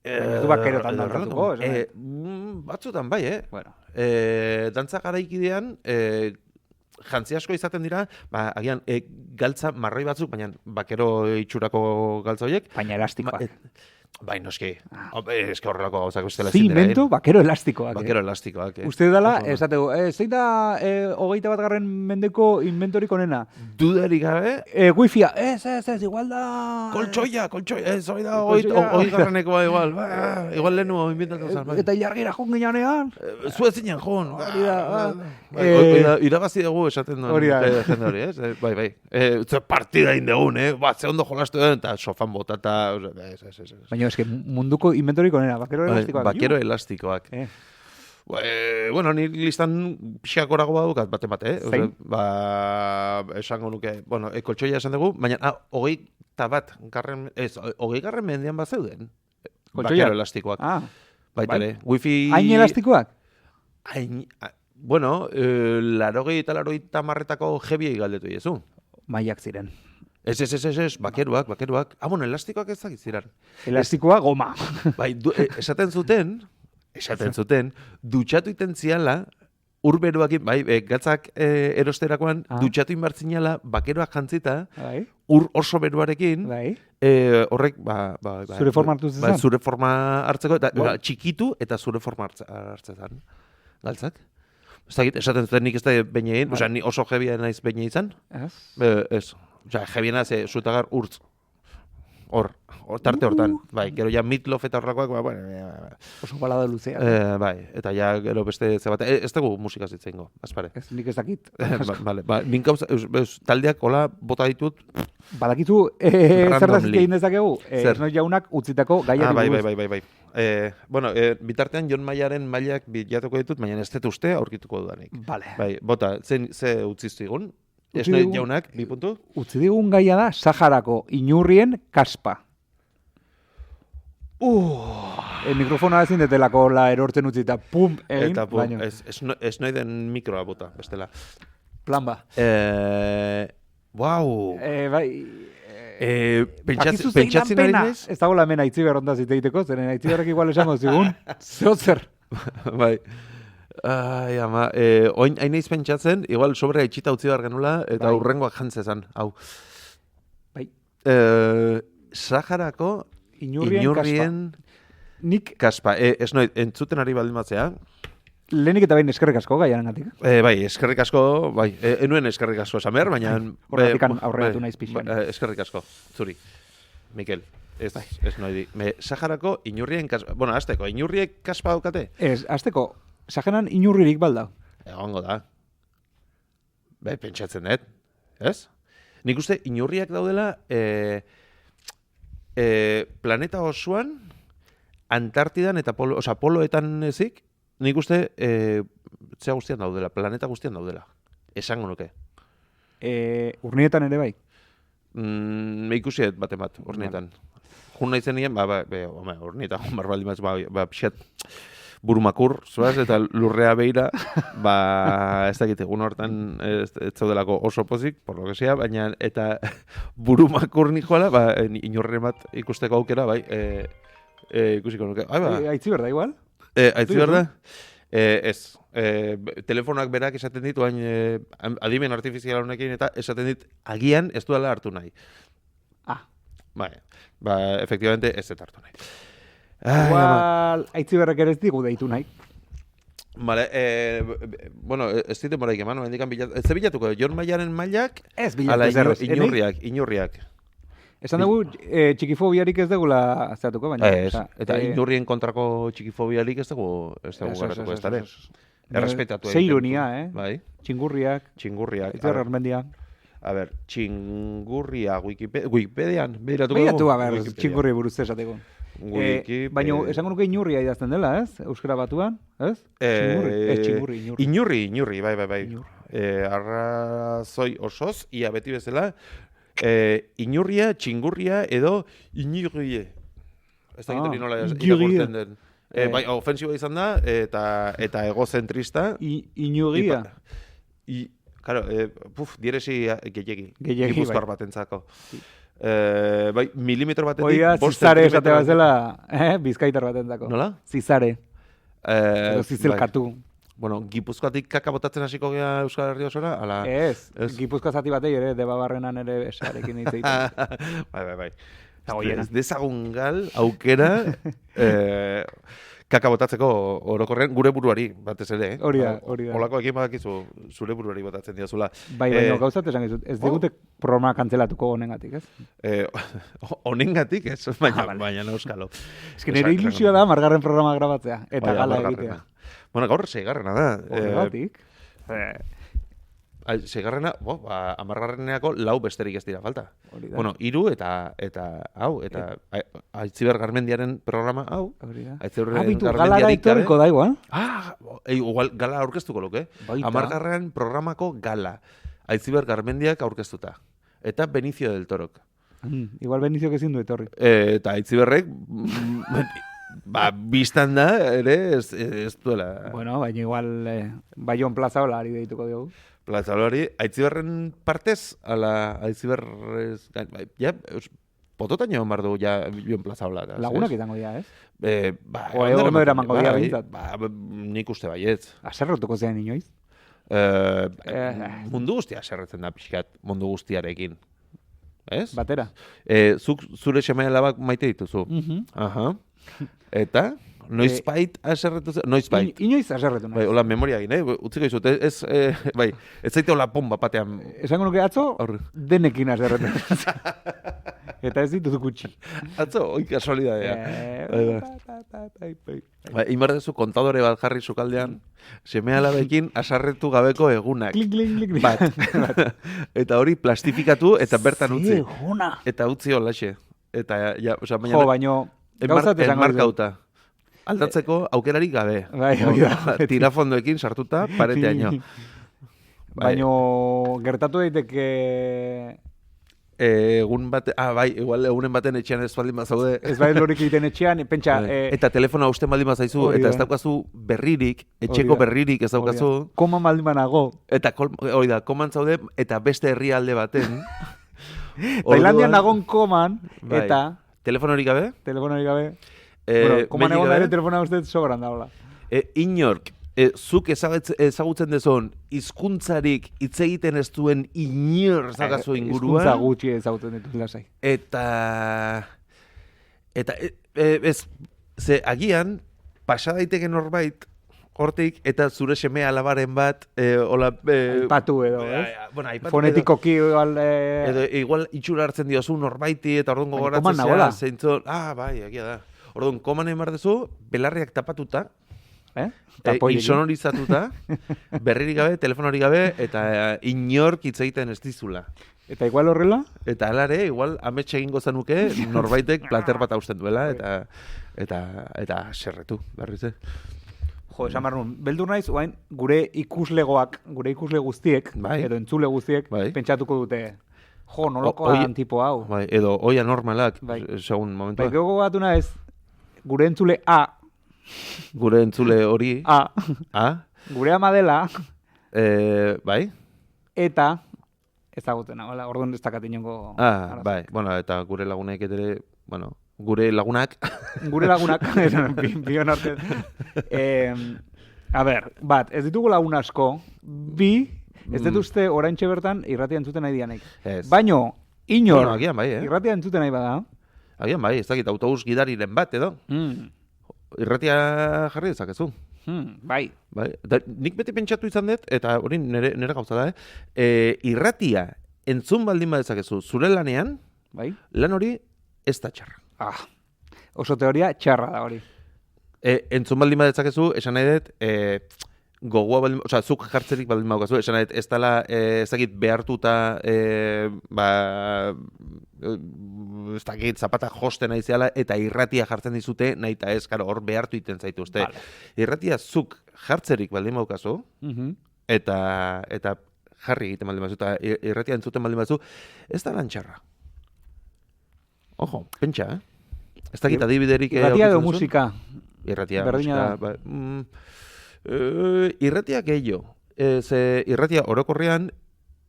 [SPEAKER 3] ez du bakerotan dantzatuko,
[SPEAKER 1] batzutan bai,
[SPEAKER 3] Bueno.
[SPEAKER 1] Dantza garaikidean, jantzi asko izaten dira, agian galtza marroi batzuk, baina bakero itxurako galtza horiek.
[SPEAKER 3] Baina elastikoak.
[SPEAKER 1] Bai, noski. Eske horrelako gauzak bestela
[SPEAKER 3] ezin dira. Zimento, bakero elastikoak.
[SPEAKER 1] Bakero elastikoak.
[SPEAKER 3] Uste dela, esategu, zein da 21. mendeko inventorik onena?
[SPEAKER 1] Dudarik gabe?
[SPEAKER 3] Wi-Fia, ez, igual da...
[SPEAKER 1] Koltsoia, ez hori da, 20. igual. Igual lehenu inventatu zen.
[SPEAKER 3] Eta ilargira joan ginean?
[SPEAKER 1] Zu ez zinen joan. Irabazi dugu esaten duen jende hori, ez? Bai. Partida indegun, ze ondo jolastu den, eta sofan bota, eta...
[SPEAKER 3] Baina, eske munduko inventorik onena, bakero elastikoak.
[SPEAKER 1] Bakero elastikoak. Bueno, ni listan pixakorago badukat bate.
[SPEAKER 3] Zein?
[SPEAKER 1] Esango nuke, bueno, koltsoia esan dugu, baina 20. mendean bat zeuden. Bakero elastikoak. Baitare, wifi...
[SPEAKER 3] Hain elastikoak?
[SPEAKER 1] Bueno, 80 eta 90 jebiei galdetu diezu.
[SPEAKER 3] Maiak ziren.
[SPEAKER 1] Ez, bakeruak. Bueno, elastikoak ez dakit ziren.
[SPEAKER 3] Elastikoa goma.
[SPEAKER 1] Bai, esaten zuten, dutxatu iten ziala, urberuakin, bai, gatzak erosterakoan, dutxatu inbartzinala, bakeroak jantzita, ur oso beruarekin, horrek,
[SPEAKER 3] zure forma hartu zezan?
[SPEAKER 1] Zure forma hartzeko, eta txikitu eta zure forma hartzezan. Galtzak? Ez dakit, esaten zuten nik ez da baina egin, ni oso jebia naiz baina izan. Ez. Osea, jebiena zutagar urtz. Hor, tarte hortan. Bai, gero ja Meatloaf eta horrakoak,
[SPEAKER 3] oso balada luzea.
[SPEAKER 1] Bai, eta ja gero beste zebate. Ez dugu musika zitzeingo, azpare.
[SPEAKER 3] Ez, nik ez dakit.
[SPEAKER 1] Vale, minka, taldeak hola bota ditut.
[SPEAKER 3] Badakizu, zertaz egin dezakegu? Esnoi jaunak utzitako gaiari buruz.
[SPEAKER 1] Bai. Bueno, bitartean Jon Maiaren mailak bilatuko ditut, baina ez dut uste aurkituko dudanik.
[SPEAKER 3] Vale.
[SPEAKER 1] Bai, bota, ze utziztu igun? Esnoi jaunak, 2 puntu?
[SPEAKER 3] Utzi digun gaia da Saharako inurrien kaspa. Mikrofona ezin detelako la erortzen utzita, pum, egin.
[SPEAKER 1] Eta pum, esnoi den mikroa bota, bestela.
[SPEAKER 3] Plan ba.
[SPEAKER 1] Wow.
[SPEAKER 3] Bai.
[SPEAKER 1] Pentsatzen ari naiz?
[SPEAKER 3] Ez dago la hemen Aitziber ondaz iteiteko, zeren Aitziberrek igual esango zigun. Zeotzer.
[SPEAKER 1] Bai. Ai, ama, oin haineiz pentsatzen, igual sobre itxita utzi behar genula, eta hurrengoak jantzezan, hau.
[SPEAKER 3] Bai.
[SPEAKER 1] Saharako
[SPEAKER 3] inurrien
[SPEAKER 1] nik kaspa. Esnoi, entzuten ari baldin batzea.
[SPEAKER 3] Lehenik eta behin eskerrik asko gaiarengatik.
[SPEAKER 1] Bai, eskerrik asko, bai. Enuen eskerrik asko esan behar, baina...
[SPEAKER 3] Horretik aurreratu naiz pixan.
[SPEAKER 1] Eskerrik asko, zuri, Mikel. Ez noi di. Saharako inurrien kaspa... Bueno, azteko, inurriek kaspa daukate?
[SPEAKER 3] Ez, azteko... Saharan inurririk balda.
[SPEAKER 1] Egongo da. Pentsatzen dut. Ez? Nik uste inurriak daudela planeta osoan Antartidan eta poloetan ezik, nik uste zea guztian daudela, planeta guztian daudela. Esango nuke.
[SPEAKER 3] Urnietan ere bai?
[SPEAKER 1] Ikusiet baten bat, urnietan. Jun nahi zenien, urnietan, barbaldin bat, pixat... burumakur, zuaz, eta lurrea beira, ez dakit egun hortan ez zaudelako oso pozik, por lo que sea, baina, eta burumakur nikoala, inurren bat ikusteko aukera, bai, Ikusiko nuke. Ba.
[SPEAKER 3] Aitziber da, igual?
[SPEAKER 1] Aitziber da? Ez. Telefonak berak esaten ditu, adimen artifizial honekin, eta esaten dit, agian ez duela hartu nahi. Ba, efectivamente, ez dut hartu nahi.
[SPEAKER 3] Igual, Aitziberrek ere ez digu deitu nahi.
[SPEAKER 1] Vale, bueno, ez ditu moraik eman, ez bilatuko, Jon Mailaren mailak,
[SPEAKER 3] ez bilatu
[SPEAKER 1] inurriak.
[SPEAKER 3] Esan dugu, txikifobiarik ez dugula zeatuko, baina.
[SPEAKER 1] Eta inurrien kontrako txikifobiarik ez dugu garratuko ez dara. Errespetatu.
[SPEAKER 3] Ze ironia,
[SPEAKER 1] Bai.
[SPEAKER 3] Txingurriak. Aitziber Garmendia.
[SPEAKER 1] A ber, txingurria Wikipedian,
[SPEAKER 3] behiratu txingurri buruz esateko. Baina, esango nuke inurria idazten dela, ez? Euskara Batuan, ez?
[SPEAKER 1] Inurri, bai. Arrazoi osoz, ia beti bezala, inurria, txingurria edo inurrie. Ez da gitari nola irakurtzen den. Bai, ofensiboa izan da, eta egozentrista.
[SPEAKER 3] Inurria.
[SPEAKER 1] Claro, dieresi gehiagi.
[SPEAKER 3] Gipuzkoar
[SPEAKER 1] batentzako. Bai, milimetro batetik...
[SPEAKER 3] Oiga, zizare esate bat zela, bizkaitar batentzako.
[SPEAKER 1] Nola?
[SPEAKER 3] Zizare. Edo zizelkatu.
[SPEAKER 1] Bueno, Gipuzkoatik kaka botatzen hasiko gea Euskal Herria osora?
[SPEAKER 3] Ez, Gipuzkoa zati batei ere, Debabarrenan ere esarekin hitzeiten.
[SPEAKER 1] Bai. Ez dezagun gal, aukera, kaka botatzeko orokorrean gure buruari, batez ere.
[SPEAKER 3] Hori da.
[SPEAKER 1] Olako ekin badakizu zure buruari botatzen diazula.
[SPEAKER 3] Bai, baina gauzat esan gizut, ez digute programa kantzelatuko honengatik, ez?
[SPEAKER 1] Honengatik, ez? Baina euskalo.
[SPEAKER 3] Ez que nire ilusioa da margarren programa grabatzea, eta gala egitea.
[SPEAKER 1] Bueno, gaur seigarrena da.
[SPEAKER 3] Horregatik.
[SPEAKER 1] Seigarrena, amargarreneako lau besterik ez dira falta. Bueno, 3 eta hau, eta Aitziber Garmendiaren programa hau.
[SPEAKER 3] Abitu, galara etorriko da igual.
[SPEAKER 1] Igual gala aurkeztuko luke. Amargarren programako gala. Aitziber Garmendiak aurkeztuta. Eta Benicio del Torok.
[SPEAKER 3] Igual Benicio ezin du etorri.
[SPEAKER 1] Eta Aitziberrek... biztan da, ere, ez duela.
[SPEAKER 3] Bueno, baina igual Baion Plaza hola ari deituko dugu.
[SPEAKER 1] Plaza hori, Aitziberren partez, ala Aitziberrez... Ja, pototan joan bardu, ja, Baion Plaza hola.
[SPEAKER 3] Lagunak izango dira, ez?
[SPEAKER 1] Ondo
[SPEAKER 3] eramango dira bintzat.
[SPEAKER 1] Nik uste baietz.
[SPEAKER 3] Aserrotuko zean inoiz?
[SPEAKER 1] Mundu guztia aserretzen da pixkat, mundu guztiarekin. Ez?
[SPEAKER 3] Batera.
[SPEAKER 1] Zure semai alabak maite dituzu. Aha. Eta... Noizbait aserretu zen? Noizbait.
[SPEAKER 3] Inoiz aserretu nahi.
[SPEAKER 1] Hola, memoria egin, utziko izut, ez zaite hola pomba batean.
[SPEAKER 3] Esango nuke atzo, denekin aserretu. Eta ez ditut gutxi.
[SPEAKER 1] Atzo, oi kasualidadea. Imardezu kontadore bat jarri sukaldean, seme alabekin asarretu gabeko egunak.
[SPEAKER 3] Klik.
[SPEAKER 1] Bat. Eta hori plastifikatu eta bertan utzi.
[SPEAKER 3] Eguna.
[SPEAKER 1] Eta utzi holaxe. Eta, ja, oza,
[SPEAKER 3] baina... Jo, baino, gauzat esango
[SPEAKER 1] enmarkauta. Aldatzeko aukerarik gabe.
[SPEAKER 3] Bai,
[SPEAKER 1] tirafondoekin sartuta pareteaino.
[SPEAKER 3] Baino gertatu daiteke
[SPEAKER 1] egun bate, bai, igual egunen baten etxean ez baldin bazaude.
[SPEAKER 3] Ez bai lorik egiten etxean, pentsa...
[SPEAKER 1] Eta telefonoa usten baldin bazaizu, eta ez daukazu berririk, etxeko berririk ez daukazu.
[SPEAKER 3] Koman baldin banago.
[SPEAKER 1] Eta hori da, koman zaude, eta beste herrialde baten.
[SPEAKER 3] Tailandian nagon koman, eta...
[SPEAKER 1] Telefonorik gabe?
[SPEAKER 3] Telefonorik gabe. Bueno, koman egon da ere telefona uste sobran da, hola.
[SPEAKER 1] Inork, zuk ezagutzen dezon, hizkuntzarik hitz egiten ez duen inor zagazu inguruan.
[SPEAKER 3] Hizkuntza gutxi ezagutzen dituz lasai.
[SPEAKER 1] Eta ze agian, pasa daiteke norbait, hortik, eta zure seme alabaren bat,
[SPEAKER 3] aipatu edo,
[SPEAKER 1] ez?
[SPEAKER 3] Fonetikoki,
[SPEAKER 1] edo igual itxura hartzen diozu norbaiti, eta orduan gogoratzen zera, zeintzon, bai, egia da. Orduan, koman egin behar duzu, belarriak tapatuta, insonorizatuta, berririk gabe, telefonorik gabe, eta inork hitz egiten ez dizula.
[SPEAKER 3] Eta igual horrela?
[SPEAKER 1] Eta alare, igual, ametxe egingo zanuke, norbaitek plater bat hausten duela, eta serretu, berriz.
[SPEAKER 3] Jo, esan barrun, beldur naiz, oain, gure ikusle guztiek, edo entzule guztiek, pentsatuko dute, jo, nolokoan tipo hau.
[SPEAKER 1] Edo, oia normalak, segun momentua.
[SPEAKER 3] Bai, gego batu naiz, gure entzule A.
[SPEAKER 1] Gure entzule hori.
[SPEAKER 3] A. Gure ama dela.
[SPEAKER 1] Bai.
[SPEAKER 3] Eta, ezagutzen, orduan ez dakat inongo...
[SPEAKER 1] Bai, bueno, eta gure lagunek ere, bueno, gure lagunak.
[SPEAKER 3] Gure lagunak, bion arte. A ber, bat, ez ditugu lagun asko, bi, ez dut uste oraintxe bertan irratia entzuten nahi dianek. Baino, inor,
[SPEAKER 1] bueno, agian bai,
[SPEAKER 3] irratia entzuten nahi bada.
[SPEAKER 1] Agian bai, ez dakit autobus gidariren bat edo. Irratia jarri dezakezu.
[SPEAKER 3] Bai.
[SPEAKER 1] Da, nik beti pentsatu izan dut, eta hori nire gauza da, irratia entzun baldin badezakezu zure lanean,
[SPEAKER 3] bai.
[SPEAKER 1] Lan hori ez da txarra.
[SPEAKER 3] Oso teoria txarra da hori.
[SPEAKER 1] Entzun baldin badezakezu, esan nahi dut, gogoa baldin, oza, zuk jartzerik baldin badaukazu, esan nahi dut, ez dela, ez dakit behartuta, ez dakit zapata josten naizeala, eta irratia jartzen dizute, nahi eta ez, karo, hor behartu iten zaituzte. Vale. Irratia zuk jartzerik baldin badaukazu, eta jarri egiten baldin baduzu, eta irratia entzuten baldin baduzu, ez da lan txarra. Ojo, pentsa, Ez dakit adibiderik...
[SPEAKER 3] Irratia edo musika?
[SPEAKER 1] Irratia,
[SPEAKER 3] berdina
[SPEAKER 1] musika... irratia gehiago. Irratia orokorrean,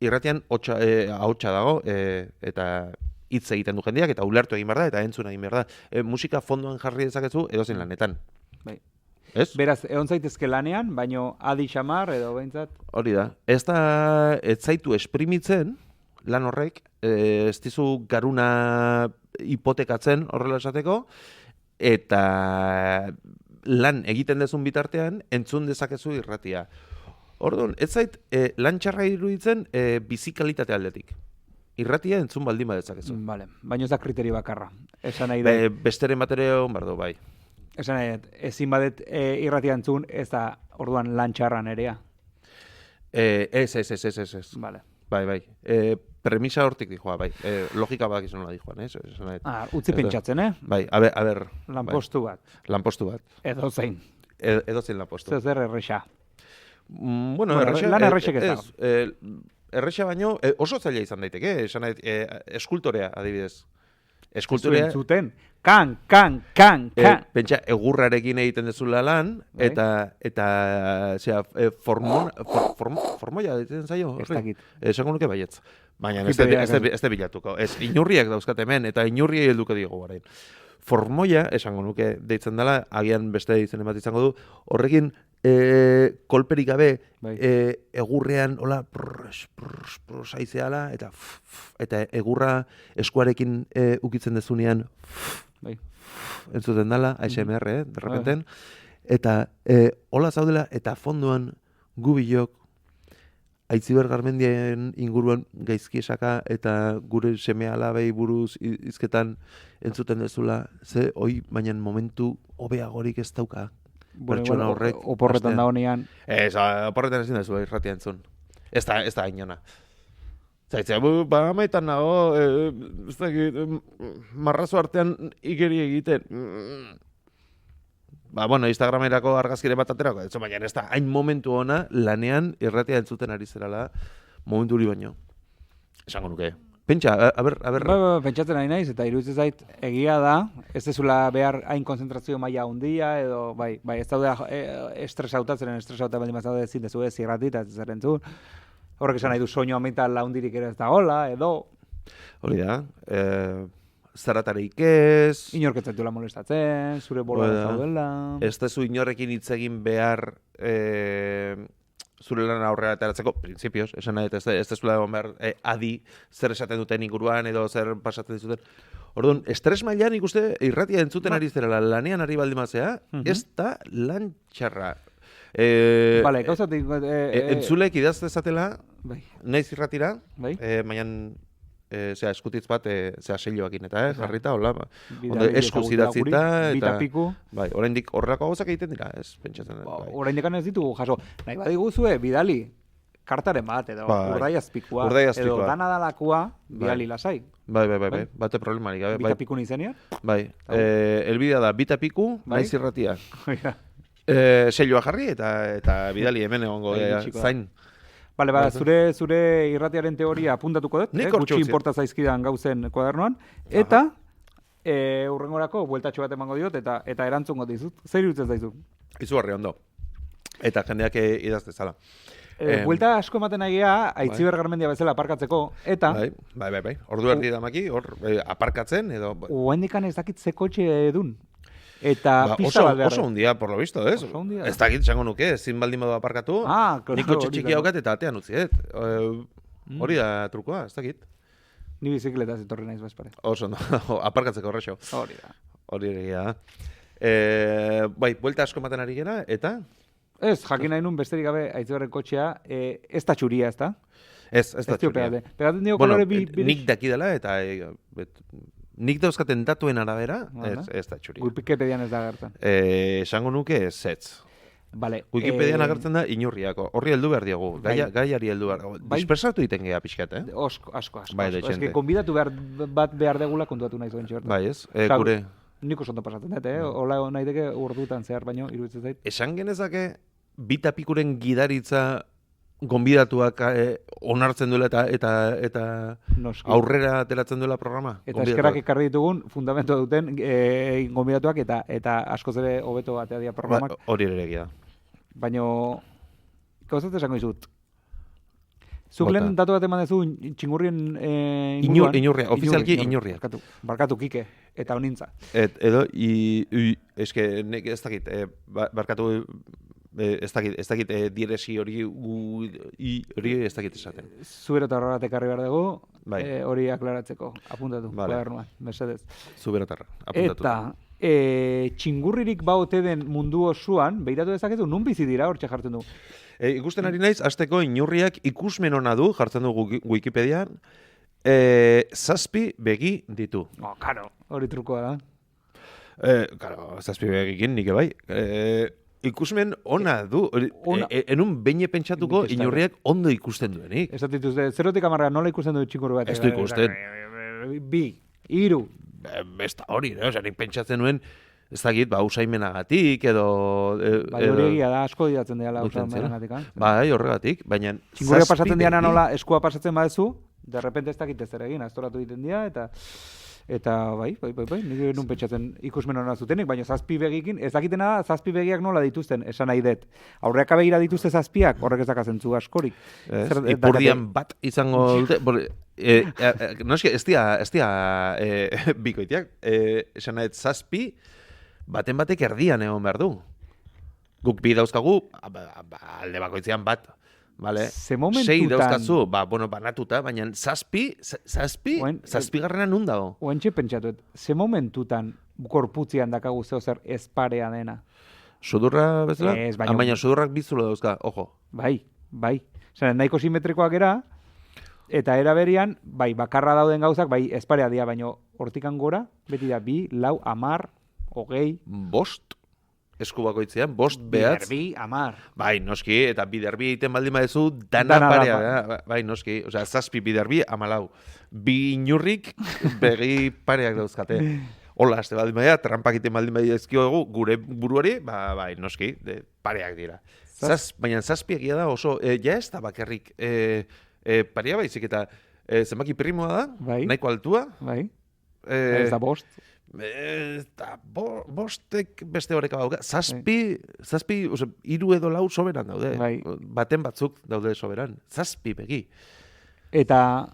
[SPEAKER 1] irratian ahotsa dago, eta hitz egiten du jendeak, eta ulertu egin behar da, eta entzun egin behar da. Musika fondoan jarri dezakezu edozein lanetan.
[SPEAKER 3] Bai.
[SPEAKER 1] Ez?
[SPEAKER 3] Beraz, egon zaitezke lanean, baino adi xamar edo behintzat?
[SPEAKER 1] Hori da. Ez zaitu esprimitzen, lan horrek, ez dizu garuna hipotekatzen horrela esateko, eta lan egiten dezun bitartean, entzun dezakezu irratia. Orduan, ez zait, lan txarra iruditzen bizikalitatea aldetik. Irratia entzun baldin badezakezu.
[SPEAKER 3] Vale, baina ez da kriterio bakarra. Esan nahi da.
[SPEAKER 1] Besteren batereo, bardo, bai.
[SPEAKER 3] Esan nahi da, ezin badet irratia entzun, ez da orduan lan txarra nerea.
[SPEAKER 1] Ez.
[SPEAKER 3] Vale.
[SPEAKER 1] Bai. Premisa hortik dijoa, bai. Logika badak izan nola dijoan,
[SPEAKER 3] utzi pentsatzen,
[SPEAKER 1] Bai, a ber.
[SPEAKER 3] Lanpostu bat.
[SPEAKER 1] Lanpostu bat.
[SPEAKER 3] Edozein.
[SPEAKER 1] Edozein lanpostu.
[SPEAKER 3] Zer erresa.
[SPEAKER 1] Bueno, erresa.
[SPEAKER 3] Lan erresek ez da.
[SPEAKER 1] Erresa baino, oso zaila izan daiteke, esan eskultorea, adibidez.
[SPEAKER 3] Eskultorea. Zuten, kan.
[SPEAKER 1] Pentsa, egurrarekin egiten dezula lan, eta formoia ditzen zaio?
[SPEAKER 3] Ez dakit.
[SPEAKER 1] Esango nuke baietz. Baina ez da bilatuko. Ez, inurriak dauzkat hemen, eta inurriei helduko diego garain. Formoia, esango nuke deitzen dela, agian beste izen bat izango du, horrekin kolperik gabe egurrean hola aizeala eta egurra eskuarekin ukitzen dezunean entzuten dela, ASMR, derrepenten, eta hola zaudela eta fondoan gubilok Aitziber Garmendiaren inguruan gaizki esaka eta gure seme alabei buruz izketan entzuten dezula, ze hoi baina momentu hobeagorik ez dauka. Pertsona horrek.
[SPEAKER 3] Oporretan da honean.
[SPEAKER 1] Ez, oporretan ezin dezu irratia entzun. Ez da inona. Zaitzea, amaitan nago, ez dakit, marrazo artean igeri egiten. Bueno, Instagramerako argazkire bat aterako, baina ez da, hain momentu ona, lanean irratia entzuten ari zerala, momentu hori baino. Esango nuke. Pentsa, a ber.
[SPEAKER 3] Pentsatzen ari naiz, eta iruditzen zait, egia da, ez dezula behar hain konzentrazio maila handia, edo, bai, ez daude estresautatzen baldin bazaude ezin dezu ez irrati, eta ez zer entzun. Horrek esan nahi du soinu amaitan laundirik ere ez da hola, edo. Hori
[SPEAKER 1] da, zaratarik ez...
[SPEAKER 3] Inorketzatula molestatzen, zure bola zaudela...
[SPEAKER 1] Ez dezu inorrekin hitz egin behar zure lan aurrera ateratzeko, printzipioz, esan nahi, ez dezula egon behar adi zer esaten duten inguruan edo zer pasatzen dizuten. Orduan, estres mailan ikuste irratia entzuten ari zerela lanean ari baldin mazea, ez da lan txarra.
[SPEAKER 3] Vale, gauzatik...
[SPEAKER 1] Entzulek idaz dezatela, naiz irratira, baina... eskutitz bat, seiloakin eta, jarrita, hola, eskuz idatzita, eta, bai, oraindik horrelako gauzak egiten dira, ez, pentsatzen.
[SPEAKER 3] Oraindik ez ditugu, jaso, nahi badiguzue, bidali, kartaren bat, edo, urdaiazpikua, edo danadalakua, bidali lasai.
[SPEAKER 1] Bai, bate problemarik.
[SPEAKER 3] Bitapiku nizenean?
[SPEAKER 1] Bai, elbidea da, bitapiku, naiz irratia. Seiloa jarri, eta bidali hemen egongo, zain.
[SPEAKER 3] Bale, zure irratiaren teoria apuntatuko dut, gutxi inporta zaizkidan gauzen kuadernoan, eta hurrengorako bueltatxo bat emango diot, eta erantzungo dizut. Zer irutzen zaizu?
[SPEAKER 1] Izugarri ondo. Eta jendeak idaz dezala.
[SPEAKER 3] Buelta asko ematen egia, Aitziber Garmendia bezala aparkatzeko, eta...
[SPEAKER 1] Bai. Ordu erdi damaki, hor aparkatzen, edo...
[SPEAKER 3] Oendikan ez dakit ze kotxe edun. Eta pista bat behar.
[SPEAKER 1] Oso hundia, por lo visto, ez?
[SPEAKER 3] Oso hundia.
[SPEAKER 1] Ez dakit, zango nuke, ezin baldin badu aparkatu, nik kotxe txiki haukat eta atean utziet. Hori da trukoa, ez dakit.
[SPEAKER 3] Ni bizikletaz etorri naiz bezpare.
[SPEAKER 1] Oso, aparkatzeko horrexo.
[SPEAKER 3] Hori da.
[SPEAKER 1] Hori egia. Bai, buelta asko ematen ari gera, eta...
[SPEAKER 3] Ez, jakin nahi nun besterik gabe Aitziberren kotxea, ez da txuria, ez da?
[SPEAKER 1] Ez da txuria.
[SPEAKER 3] Pegaten dio kolore
[SPEAKER 1] nik dakidala eta nik dauzkaten datuen arabera, ez da txuria.
[SPEAKER 3] Wikipedian ez da agertzen.
[SPEAKER 1] Esango nuke ez.
[SPEAKER 3] Vale.
[SPEAKER 1] Wikipedian agertzen da inurriako. Horri heldu behar diogu, gaiari heldu behar. Dispersatu iten geha pixkat,
[SPEAKER 3] Asko.
[SPEAKER 1] Bai,
[SPEAKER 3] Ez que konbidatu bat behar degula kontuatu nahi zoen txortan.
[SPEAKER 1] Bai, ez? Gure...
[SPEAKER 3] Nik oso ondo pasatzen dut, Ola naiteke urdutan zehar, baino, iruditzen zait.
[SPEAKER 1] Esan genezake, bitapikuren gidaritza gonbidatuak onartzen duela eta aurrera ateratzen duela programa.
[SPEAKER 3] Eta eskerak ekarri ditugun fundamento duten gonbidatuak eta askoz ere hobeto atea dia programak.
[SPEAKER 1] Hori ere egia.
[SPEAKER 3] Baina, gauzat esango izut. Zuk lehen datu bat eman dezu txingurrien inguruan.
[SPEAKER 1] Inurria, ofizialki inurria.
[SPEAKER 3] Barkatu Kike, eta honintza.
[SPEAKER 1] Edo, eske, ez dakit, barkatu, ez dakit, diresi hori ez dakit esaten.
[SPEAKER 3] Zubero eta horregatek ekarri behar dugu, hori aklaratzeko, apuntatu, kuadernuan, mesedez.
[SPEAKER 1] Zubero eta apuntatu.
[SPEAKER 3] Eta, txingurririk baute den mundu osoan, behiratu dezakezu, nun bizi dira hor jartzen du.
[SPEAKER 1] Ikusten ari naiz, azteko inurriak ikusmen ona du, jartzen dugu Wikipedian, 7 begi ditu.
[SPEAKER 3] Karo, hori trukoa da.
[SPEAKER 1] Karo, 7 begikin nik bai. Ikusmen ona du. Enun beine pentsatuko inurriak ondo ikusten duenik.
[SPEAKER 3] Ez dituzte, 0-tik 10 nola ikusten du txingurri bat?
[SPEAKER 1] Ez du ikusten.
[SPEAKER 3] 2, 3.
[SPEAKER 1] Ez da hori, nik pentsatzen nuen, ez dakit, usaimenagatik, edo...
[SPEAKER 3] Bai, hori egia da, asko didatzen dela usaimenagatik.
[SPEAKER 1] Bai, horregatik, baina...
[SPEAKER 3] Txingurria pasatzen diana nola, eskua pasatzen badezu, derrepente ez dakit ez ere egin, astoratu egiten dira, eta bai, nik nun pentsatzen ikusmen hona zutenik, baina 7 begikin, ez dakitena da, 7 begiak nola dituzten, esan nahi dut. Aurreak begira dituzte 7, horrek ez dakazentzu askorik.
[SPEAKER 1] Ipurdian bat izango dute, noski, ez dia bikoitiak, esan nahi 7, baten batek erdian egon behar du. Guk bi dauzkagu, alde bakoitzean bat. Vale. 6 dauzkazu, banatuta, baina 7 garrena nun dago.
[SPEAKER 3] Oentxe pentsatuet, ze momentutan korputzian dakagu zeo zer esparea dena?
[SPEAKER 1] Sudurra bezala?
[SPEAKER 3] Ez,
[SPEAKER 1] baina sudurrak bizula dauzka, ojo.
[SPEAKER 3] Bai. Zeren, nahiko simetrikoak era, eta era berian, bakarra dauden gauzak, esparea dira, baina hortikan gora, beti da 2, 4, 10, 20.
[SPEAKER 1] 5 esku bakoitzean, 5 behatz.
[SPEAKER 3] Biderbi, 10.
[SPEAKER 1] Bai, noski, eta biderbi egiten baldin badezu, dana parea. Bai, noski, osea, 7 biderbi, 14. 2 inurrik, begi pareak dauzkate. Hola, azte baldin badea, trampak egiten baldin badea ezkiogu, gure buruari, bai, noski, pareak dira. Baina 7 egia da oso, ja ez da bakarrik, parea baizik eta zenbaki primoa da, nahiko altua.
[SPEAKER 3] Bai, ez da 5.
[SPEAKER 1] Eta bostek beste horreka bauka. 7, 3 edo 4 soberan daude. Baten batzuk daude soberan. 7 begi.
[SPEAKER 3] Eta...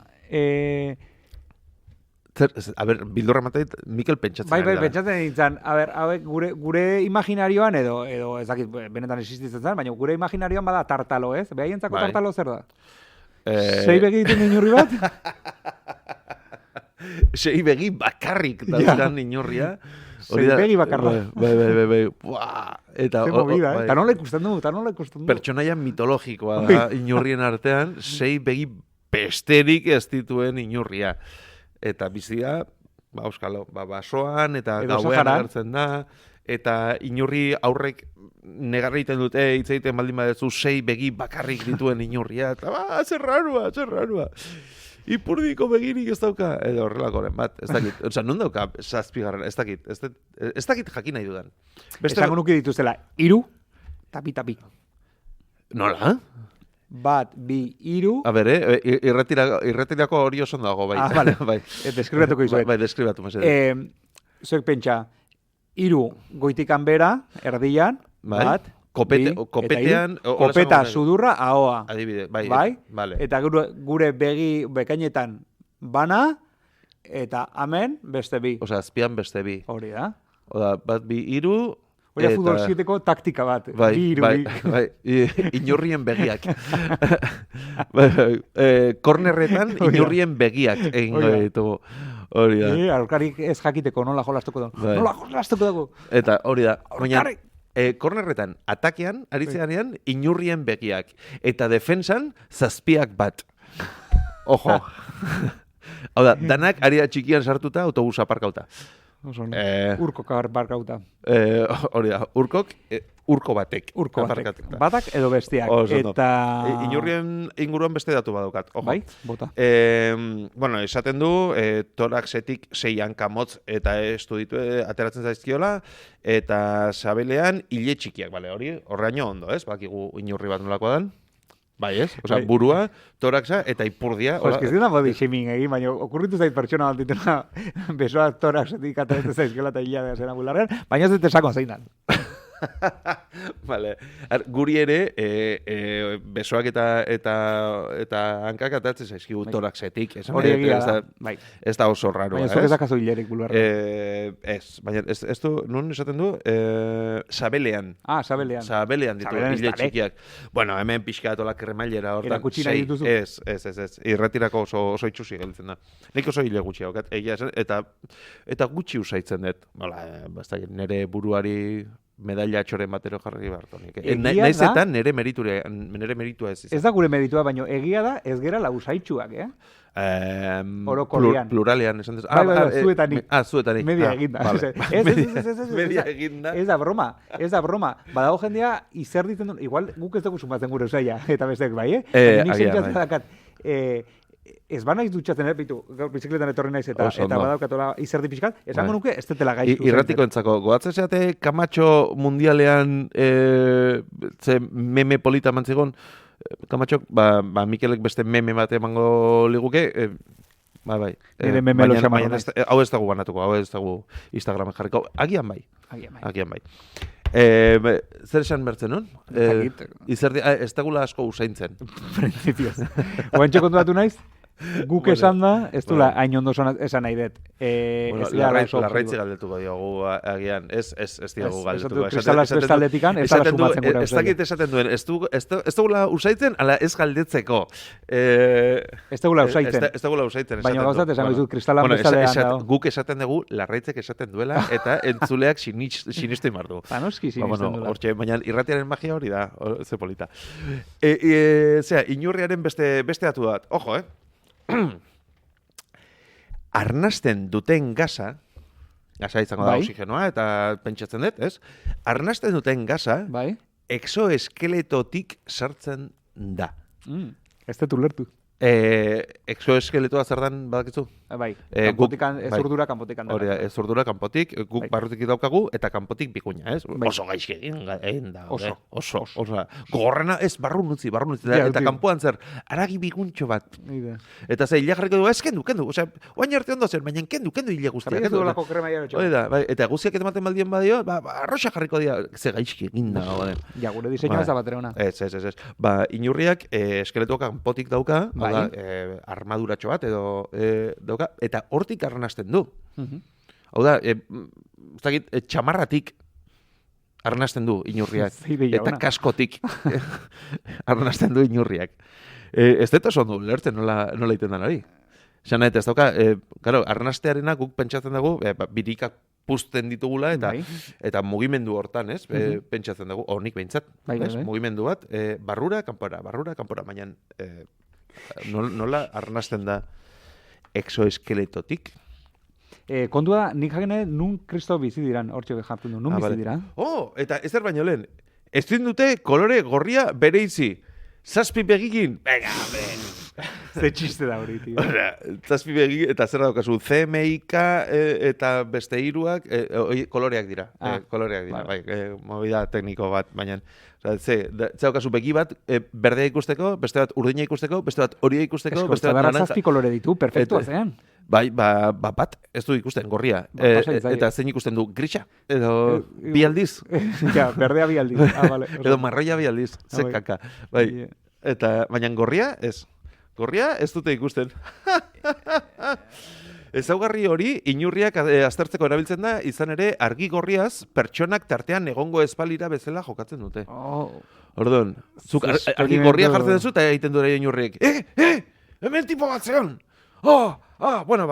[SPEAKER 1] A ber, bildurra matait, Mikel pentsatzen.
[SPEAKER 3] Bai, pentsatzen ditzen. A ber, gure imaginarioan edo ez dakit benetan existitzen zen, baina gure imaginarioan bada tartalo, ez? Behaientzako tartalo zer da? 6 begi ditu inurri bat?
[SPEAKER 1] 6 begi bakarrik daukan inurria.
[SPEAKER 3] 6 begi bakarra.
[SPEAKER 1] Bai.
[SPEAKER 3] Eta nola ikusten du,
[SPEAKER 1] Pertsonaia mitologikoa da inurrien artean, 6 begi besterik ez dituen inurria. Eta bizia, euskalo, basoan, eta gauean agertzen da, eta inurri aurrek negarra egiten dute, hitz egiten baldin badezu 6 begi bakarrik dituen inurria, eta zer rarua. Ipurdiko begirik ez dauka, edo horrelakoren bat, ez dakit. Osa, non dauka 7 garrana, ez dakit jakin nahi dudan.
[SPEAKER 3] Esango nuki dituzela, 3, tapi.
[SPEAKER 1] Nola?
[SPEAKER 3] 1, 2, 3.
[SPEAKER 1] A ber, irretirako hori oso dago, bai.
[SPEAKER 3] Vale. Deskribatuko izuet.
[SPEAKER 1] Bai, deskribatu, mesedez.
[SPEAKER 3] Zuek pentsa, 3 goitikan bera, erdian, 1,
[SPEAKER 1] Kopetean...
[SPEAKER 3] Kopeta, sudurra, ahoa.
[SPEAKER 1] Adibide, bai. Vale.
[SPEAKER 3] Eta gure begi bekainetan bana, eta hemen beste bi.
[SPEAKER 1] Osea, azpian beste bi.
[SPEAKER 3] Hori da.
[SPEAKER 1] Oda, bat bi hiru...
[SPEAKER 3] Hori futbol 7ko taktika bat.
[SPEAKER 1] Bai,
[SPEAKER 3] bi hiru bi.
[SPEAKER 1] Bai. Inurrien begiak. Kornerretan inurrien begiak egingo ditugu. Hori da.
[SPEAKER 3] Aurkarik ez jakiteko nola jolastuko dugu.
[SPEAKER 1] Bai.
[SPEAKER 3] Nola jolastuko dugu.
[SPEAKER 1] Eta hori da. Baina,
[SPEAKER 3] Aurkarik.
[SPEAKER 1] kornerretan, atakean, aritzeanean, inurrien begiak. Eta defensan, zazpiak bat. Ojo. Hau da, danak aria txikian sartuta autobus aparkauta.
[SPEAKER 3] Urkok barkauta.
[SPEAKER 1] Hori da, urko batek.
[SPEAKER 3] Urko batek. Batak edo bestiak. Eta...
[SPEAKER 1] Inurrien inguruan beste datu badukat. Ojo.
[SPEAKER 3] Bai, bota.
[SPEAKER 1] Bueno, esaten du, toraxetik 6 hankamotz eta estu ditu ateratzen zaizkiola, eta sabelean hile txikiak, bale, hori, horreaino ondo, ez? Bakigu inurri bat nolakoa dan. Bai, ez? Osea, burua, toraxa eta ipurdia.
[SPEAKER 3] Jo, eski zena body shaming egin, baina okurritu zait pertsona bat dituna besoa toraxetik ateratzen zaizkiola eta hilabea zena bularrean, baina ez dut esako zeinan.
[SPEAKER 1] Vale. Guri ere, besoak eta hankak atatzen zaizkigu toraxetik.
[SPEAKER 3] Hori egia da. Bai.
[SPEAKER 1] Ez da oso raro.
[SPEAKER 3] Baina zuek ezakazu hilerik bularrean.
[SPEAKER 1] Ez, baina ez du, nun esaten du? Sabelean.
[SPEAKER 3] Sabelean.
[SPEAKER 1] Sabelean ditu, hile txikiak. Bueno, hemen pixkatola kremailera hortan.
[SPEAKER 3] Erakutsi nahi dituzu?
[SPEAKER 1] Ez. Irretirako oso itxusi gelditzen da. Nik oso hile gutxi haukat, egia esan, eta gutxi usaitzen dut. Nere buruari medaila txoren batero jarri behartonik. Naiz eta nere meritua ez izan.
[SPEAKER 3] Ez da gure meritua, baina egia da ez gera lausaitxuak, Orokorrean.
[SPEAKER 1] Pluralean esan dezu.
[SPEAKER 3] Zuetanik.
[SPEAKER 1] Zuetanik.
[SPEAKER 3] Media eginda.
[SPEAKER 1] Ez. Media eginda.
[SPEAKER 3] Ez da broma. Badago jendea izerditzen duen, igual guk ez dugu sumatzen gure usaila, eta besteak bai, Nik sentzatzen dakat, ez ba naiz dutxatzen, gaur bizikletan etorri naiz eta badaukatola izerdi pixkat, esango nuke ez tetela gaitu.
[SPEAKER 1] Irratiko entzako, goatzen zeate Kamatxo mundialean ze meme polita mantzigon, Kamatxok, Mikelek beste meme bat emango liguke, bai.
[SPEAKER 3] Nire meme lo xaman.
[SPEAKER 1] Hau ez dago banatuko, hau ez dago Instagramen jarriko, agian bai. Zer esan bertzen, non? Izerdi, ez dagula asko usaintzen.
[SPEAKER 3] Principios. Oantxo kontuatu naiz? Guk esan da, ez dula hain ondo esan nahi dut.
[SPEAKER 1] Larraitzi galdetuko diogu agian, ez diogu galdetuko.
[SPEAKER 3] Kristalaz bestaldetikan, ez dala sumatzen gura.
[SPEAKER 1] Ez dakit esaten duen, ez dugula usaitzen, ala ez galdetzeko.
[SPEAKER 3] Ez dugula usaitzen.
[SPEAKER 1] Ez dugula usaitzen.
[SPEAKER 3] Baina gauzat esan dut, kristalan bestaldean dago.
[SPEAKER 1] Guk esaten dugu, larraitzek esaten duela, eta entzuleak sinistu imardu.
[SPEAKER 3] Panoski sinisten duela.
[SPEAKER 1] Baina irratiaren magia hori da, ze polita. Inurriaren beste datu bat, ojo, arnasten duten gaza izango da oxigenoa, eta pentsatzen dut, ez? Arnasten duten gaza, exoeskeletotik sartzen da.
[SPEAKER 3] Ez dut ulertu.
[SPEAKER 1] Exoeskeletoa zer dan badakizu?
[SPEAKER 3] Bai, ezurdura kanpotik handela.
[SPEAKER 1] Hori da, ezurdura kanpotik, guk barrutik daukagu, eta kanpotik bikuina, ez? Oso gaizki egin da. Oso. Gogorrena ez, barrun utzi. Eta kanpoan zer, aragi biguntxo bat. Eta ze, hile jarriko du, ez kendu. Osea, oain arte ondo zer, baina kendu hile guztiak.
[SPEAKER 3] Jarriko du lako krema jaro txo.
[SPEAKER 1] Hori da, eta guztiak ematen baldien badio, arroxa jarriko dira, ze gaizki egin da.
[SPEAKER 3] Ja, gure diseinua ez da batera ona.
[SPEAKER 1] Ez. Inurriak eskeletoa kanpotik dauka, armaduratxo bat edo dauka, eta hortik arnasten du. Hau da, txamarratik arnasten du inurriak. Eta kaskotik arnasten du inurriak. Ez dut oso ondo lertzen nola iten dan hori. Esan ez dauka, arnastearena guk pentsatzen dugu, birikak puzten ditugula, eta mugimendu hortan, ez? Pentsatzen dugu, nik behintzat, mugimendu bat, barrura, kanpora, baina nola arnasten da exoeskeletotik?
[SPEAKER 3] Kontua, nik jakene nun kristo bizi diran, hortxe jartzen du, nun bizi dira?
[SPEAKER 1] Eta ez berbaino lehen, ez dute kolore gorria bereizi, zazpi begikin, venga,
[SPEAKER 3] Ze txiste da hori, tío.
[SPEAKER 1] Zazpi begi, eta zer daukazu, CMYK eta beste hiruak koloreak dira. Movida tekniko bat, baina ze daukazu begi bat, berdea ikusteko, beste bat urdina ikusteko, beste bat horia ikusteko, beste bat naranja.
[SPEAKER 3] Zazpi kolore ditu, perfektua zean.
[SPEAKER 1] Bai, bat, ez du ikusten, gorria. Eta zein ikusten du, grisa? Edo bi aldiz?
[SPEAKER 3] Ja, berdea bi aldiz. Vale.
[SPEAKER 1] Edo marroia bi aldiz, ze kaka. Bai, eta, baina gorria, ez. Gorria ez dute ikusten. Ezaugarri hori, inurriak aztertzeko erabiltzen da, izan ere, argi gorriaz, pertsonak tartean egongo espalira bezala jokatzen dute. Orduan, zuk argi gorria jartzen duzu eta egiten dure inurriek. Hemen tipo bat zeon! Bueno,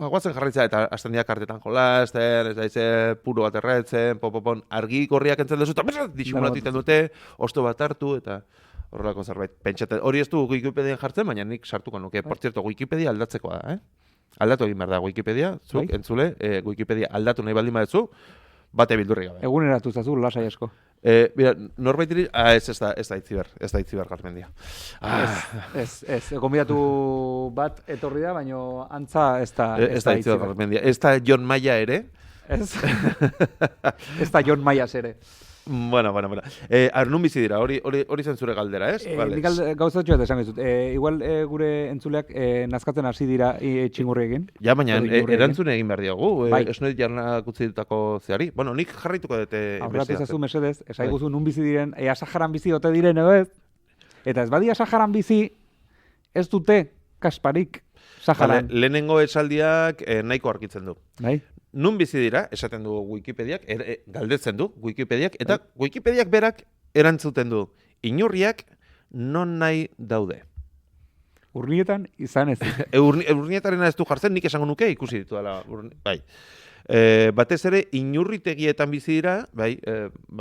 [SPEAKER 1] guatzen jarraitza eta hasten dira kartetan jolasten, ez daize puro bat erretzen, popopon, argi gorriak entzen duzu, eta disimulatu egiten dute, osto bat hartu, eta horrelako zerbait. Pentsatzen, hori ez du Wikipedian jartzen, baina nik sartuko nuke. Por cierto, Wikipedia aldatzekoa da, Aldatu egin behar da Wikipedia, zuk, entzule, Wikipedia aldatu nahi baldin badezu, bate bildurri gabe.
[SPEAKER 3] Eguneratu zazu, lasai asko.
[SPEAKER 1] Mira, norbait iri, ez da Itziber Garmendia.
[SPEAKER 3] Ez, gonbidatu bat etorri da, baina antza ez da
[SPEAKER 1] Itziber Garmendia. Ez da John Maia ere.
[SPEAKER 3] Ez da John Maias ere.
[SPEAKER 1] Bueno. Nun bizi dira, hori zen zure galdera, ez?
[SPEAKER 3] Nik gauzatxo bat esan gizut. Igual gure entzuleak nazkatzen hasi dira txingurri egin.
[SPEAKER 1] Ja, baina erantzune egin behar diogu. Ez noit jarnak utzi dutako zeari. Bueno, nik jarraituko dute
[SPEAKER 3] aurratu izazu mesedez, esaiguzu nun bizi diren, Saharan bizi ote diren, edo ez? Eta ez badia Saharan bizi, ez dute kasparik Saharan.
[SPEAKER 1] Lehenengo esaldiak nahiko argitzen du.
[SPEAKER 3] Bai?
[SPEAKER 1] Nun bizi dira, esaten du Wikipediak, galdetzen du Wikipediak, eta Wikipediak berak erantzuten du. Inurriak non nahi daude.
[SPEAKER 3] Urnietan izan ez.
[SPEAKER 1] Urnietarena ez du jartzen, nik esango nuke ikusi ditu dela. Bai. Batez ere, inurritegietan bizi dira, bai,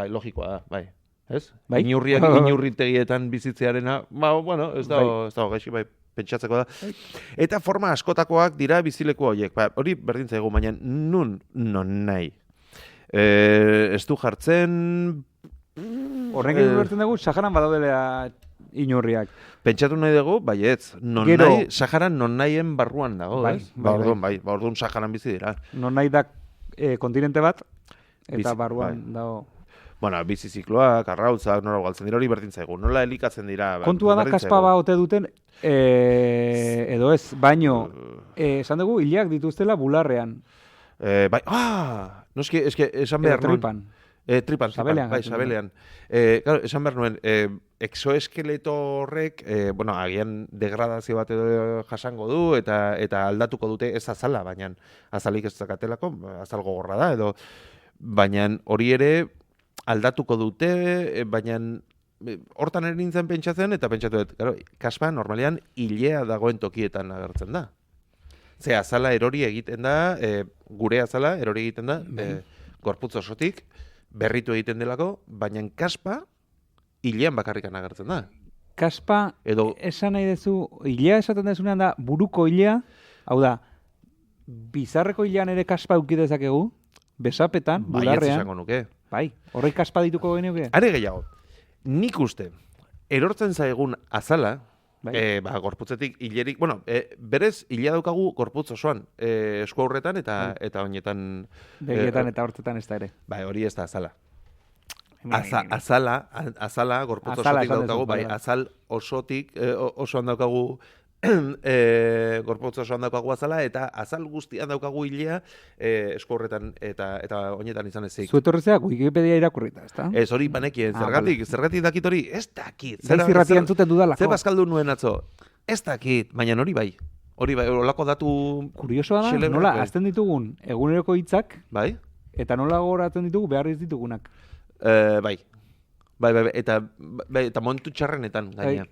[SPEAKER 1] logikoa da, bai. Ez?
[SPEAKER 3] Bai?
[SPEAKER 1] Inurriak inurritegietan bizitzearena, bueno, ez da gaixi, bai. Pentsatzeko da. Eta forma askotakoak dira bizileku horiek. Hori berdin zaigu, baina non nahi. Ez du jartzen...
[SPEAKER 3] Horrengen duertzen dugu, Saharan badaudela inurriak.
[SPEAKER 1] Pentsatu nahi dugu, baietz. Nahi, Saharan non nahien barruan dago, ez? Orduan Saharan bizi dira.
[SPEAKER 3] Non nahi da kontinente bat, eta barruan dago...
[SPEAKER 1] Bueno, bizi zikloak, arrautzak, nola galtzen dira, hori berdin zaigu. Nola elikatzen dira...
[SPEAKER 3] Kontua da kaspa ba ote duten, edo ez, baino, esan dugu, hileak dituztela bularrean.
[SPEAKER 1] Bai, noski, esan behar nuen...
[SPEAKER 3] Tripan.
[SPEAKER 1] Tripan, sabelean. Claro, esan behar nuen, exoeskeleto horrek, agian degradazio bat edo jasango du, eta aldatuko dute ez azala, baina azalik ez zakatelako, azal gogorra da, edo... Baina hori ere... aldatuko dute, baina hortan ere nintzen pentsatzen, eta pentsatu dut, kaspa normalean hilea dagoen tokietan agertzen da. Ze azala erori egiten da, gure azala erori egiten da, gorputz osotik, berritu egiten delako, baina kaspa hilean bakarrikan agertzen da.
[SPEAKER 3] Kaspa, esan nahi dezu, hilea esaten dezunean da, buruko hilea, hau da, bizarreko hilean ere kaspa eukidezakegu, besapetan, bularrean.
[SPEAKER 1] Bai, ez esango nuke.
[SPEAKER 3] Bai, horrek kaspa dituko genuke?
[SPEAKER 1] Are gehiago, nik uste, erortzen zaigun azala, gorputzetik hilerik, berez hilea daukagu gorputz osoan, esku aurretan eta oinetan...
[SPEAKER 3] Begietan eta hortzetan ez da ere.
[SPEAKER 1] Bai, hori ez da azala. Azala, gorputz osotik daukagu, bai, azal osotik, osoan daukagu... gorputz osoan daukagu azala, eta azal guztian daukagu hilea esku horretan eta oinetan izan ezik.
[SPEAKER 3] Zuetorrezeak Wikipedia irakurrita, ez da?
[SPEAKER 1] Ez hori banekien, zergatik dakit hori, ez dakit.
[SPEAKER 3] Zaiz irratian zuten dudalako.
[SPEAKER 1] Zer bazkaldu nuen atzo, ez dakit, baina hori bai, olako datu...
[SPEAKER 3] Kuriosoa da, nola, azten ditugun eguneroko hitzak,
[SPEAKER 1] bai?
[SPEAKER 3] Eta nola goratzen ditugu behar ez ditugunak.
[SPEAKER 1] Bai, eta momentu txarrenetan, gaina.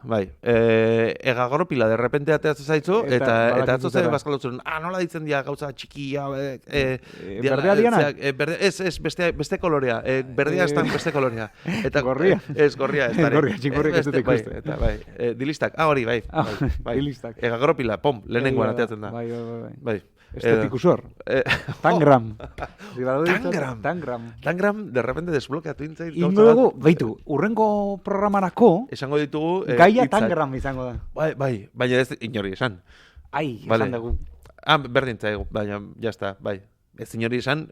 [SPEAKER 1] Bai, egagoropila de repente ateatzen zaitzu, eta atzoze bazkalotzen, nola ditzen dira gauza txikia,
[SPEAKER 3] berdea dianak?
[SPEAKER 1] Ez, beste kolorea, berdea ez beste kolorea.
[SPEAKER 3] Gorria?
[SPEAKER 1] Ez, gorria, ez dara.
[SPEAKER 3] Gorria, txingurrik ez dut ikuste.
[SPEAKER 1] Bai, dilistak, hori, bai.
[SPEAKER 3] Dilistak.
[SPEAKER 1] Egagoropila, pom, lehenengoan ateatzen da.
[SPEAKER 3] Bai. Estetikusor. Tangram.
[SPEAKER 1] Tangram, de repente desblokeatu intzait.
[SPEAKER 3] Ingo dugu, baitu, urrengo programarako...
[SPEAKER 1] Esango ditugu...
[SPEAKER 3] Gaia Tangram izango da.
[SPEAKER 1] Bai, baina ez inori esan.
[SPEAKER 3] Esan dugu.
[SPEAKER 1] Berdin zaigu, baina, jazta, bai. Ez inori esan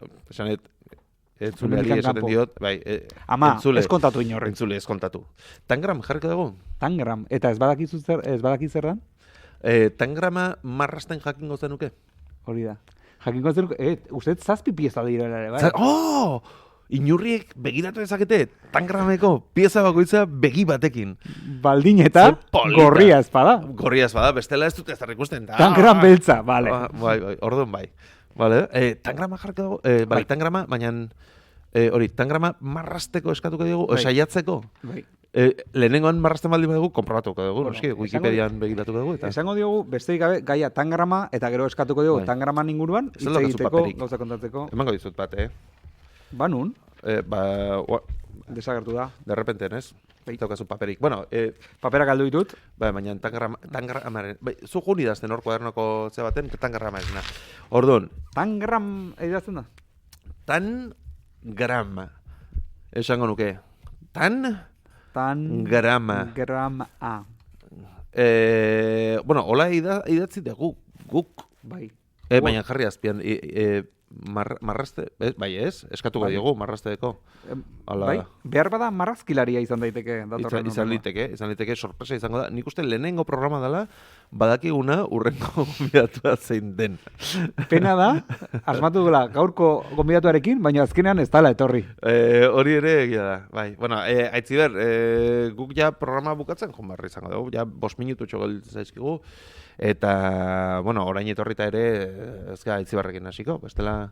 [SPEAKER 1] entzuleari esaten diot, bai.
[SPEAKER 3] Ama, ez kontatu inorri.
[SPEAKER 1] Entzule, ez kontatu. Tangram, jarriko dugu?
[SPEAKER 3] Tangram, eta ez badaki zer dan?
[SPEAKER 1] Tangrama marrasten jakingo zenuke?
[SPEAKER 3] Hori da. Jakingo zen, uste 7 pieza dira ere, bai?
[SPEAKER 1] Oh! Inurriek begiratu dezakete, tangrameko pieza bakoitza begi batekin.
[SPEAKER 3] Baldin eta
[SPEAKER 1] Ze polita.
[SPEAKER 3] gorria espada.
[SPEAKER 1] Gorria espada, bestela ez dute ez ikusten.
[SPEAKER 3] Tangram beltza, bale.
[SPEAKER 1] Bai, orduan bai. Vale, tangrama jarriko dugu, bai, tangrama, baina hori, tangrama marrasteko eskatuko dugu,
[SPEAKER 3] Bai.
[SPEAKER 1] saiatzeko.
[SPEAKER 3] Bai.
[SPEAKER 1] Lehenengoan marrasten baldin badugu, konprobatuko dugu,
[SPEAKER 3] Bueno,
[SPEAKER 1] noski, Wikipedian begiratuko dugu. Eta.
[SPEAKER 3] Esango diogu, besterik gabe, gaia tangrama, eta gero eskatuko diogu
[SPEAKER 1] Bai.
[SPEAKER 3] tangraman inguruan,
[SPEAKER 1] Ez
[SPEAKER 3] hitz
[SPEAKER 1] daukazu
[SPEAKER 3] egiteko,
[SPEAKER 1] paperik.
[SPEAKER 3] gauza kontatzeko.
[SPEAKER 1] Emango dizut bat,
[SPEAKER 3] Banun, desagertu da.
[SPEAKER 1] de repente, ez?
[SPEAKER 3] Bai.
[SPEAKER 1] Daukazu paperik. Bueno,
[SPEAKER 3] Papera galdu ditut.
[SPEAKER 1] bai, baina tangramaren, bai, zu jun idazten hor kuadernoko ze baten, tangrama esena. Orduan,
[SPEAKER 3] Tangram idazten da?
[SPEAKER 1] tangrama, esango nuke,
[SPEAKER 3] Tangrama.
[SPEAKER 1] grama.
[SPEAKER 3] A.
[SPEAKER 1] Bueno, hola idatzi dugu, guk.
[SPEAKER 3] Bai.
[SPEAKER 1] Baina jarri azpian, marraste, bai ez, eskatuko
[SPEAKER 3] Bai.
[SPEAKER 1] diogu, marrasteko. Hala.
[SPEAKER 3] Bai, behar bada marrazkilaria izan daiteke. datorren
[SPEAKER 1] Izan liteke, sorpresa izango da. Nik uste lehenengo programa dela, badakiguna urrengo gonbidatua zein den.
[SPEAKER 3] Pena da, asmatu dela gaurko gonbidatuarekin, baina azkenean ez dala etorri.
[SPEAKER 1] Hori ere egia da, bai. Bueno, Aitziber, guk ja programa bukatzen joan barri izango dugu, ja 5 minututxo gelditzen zaizkigu, eta, bueno, orain etorrita ere, ez gara Aitziberrekin hasiko, bestela,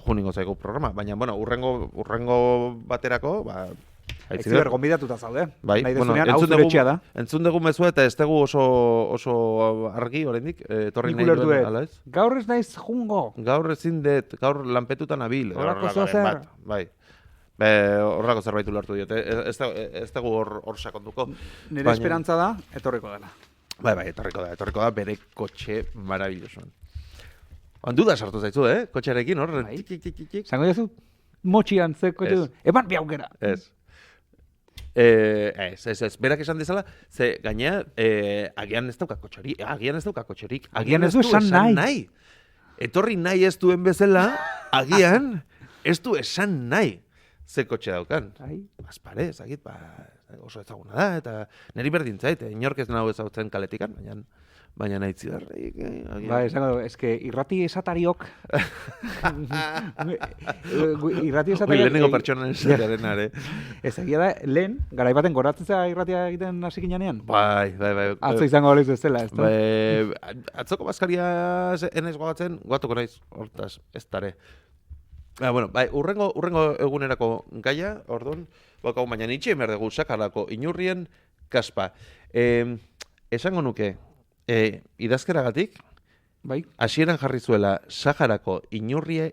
[SPEAKER 1] juningo zaigu programa, baina, bueno, urrengo baterako, ba,
[SPEAKER 3] Aitziber gonbidatuta zaude.
[SPEAKER 1] bai,
[SPEAKER 3] Nahi
[SPEAKER 1] bueno,
[SPEAKER 3] dezunean, hau zure etxea da.
[SPEAKER 1] entzun dugu mezua eta ez dugu oso argi oraindik, etorri
[SPEAKER 3] Nik
[SPEAKER 1] nahi
[SPEAKER 3] ulertu
[SPEAKER 1] duen,
[SPEAKER 3] dut.
[SPEAKER 1] ala ez?
[SPEAKER 3] Gaur ez naiz jungo.
[SPEAKER 1] Gaur ezin dut, gaur lanpetutan nabil.
[SPEAKER 3] Horrako
[SPEAKER 1] horrelakoren
[SPEAKER 3] zer.
[SPEAKER 1] bat, bai. Horrako zerbait ulertu diote, ez dugu hor sakonduko.
[SPEAKER 3] Nire
[SPEAKER 1] Baina-
[SPEAKER 3] esperantza da, etorriko dela.
[SPEAKER 1] Bai, etorriko da bere kotxe marabillosoan. Duda sartu zaizu, kotxearekin, hor?
[SPEAKER 3] Bai.
[SPEAKER 1] Tik.
[SPEAKER 3] Zango dizu, motxian zeko
[SPEAKER 1] Ez.
[SPEAKER 3] du. Eman bi aukera.
[SPEAKER 1] Ez. Ez. Berak esan dezala, ze gaina, agian ez dauka kotxerik, agian
[SPEAKER 3] ez du esan nahi.
[SPEAKER 1] Etorri nahi ez duen bezala, agian ez du esan nahi ze kotxe daukan.
[SPEAKER 3] Bai.
[SPEAKER 1] Azpare, ezagit, oso ezaguna da, eta niri berdin zait, inork ez nahu ezagutzen kaletikan, baina nahi zidarrik, agian.
[SPEAKER 3] Ba, esango du, eske irrati esatariok... irrati esatariok...
[SPEAKER 1] Lehenengo pertsonan esataren are.
[SPEAKER 3] Ez egia da, lehen, garaibaten goratzen zera irratia egiten hasi ginean.
[SPEAKER 1] Bai.
[SPEAKER 3] Atzo izango horiz ez dela, ez da?
[SPEAKER 1] Atzoko bazkaria enez gogatzen, goatuko naiz, hortaz, ez dare. Bueno, bai, urrengo egunerako gaia, orduan, bakau, baina nitxe behar dugu sakarako inurrien kaspa. Esango nuke, idazkeragatik,
[SPEAKER 3] Bai.
[SPEAKER 1] hasieran jarri zuela Saharako inurrie,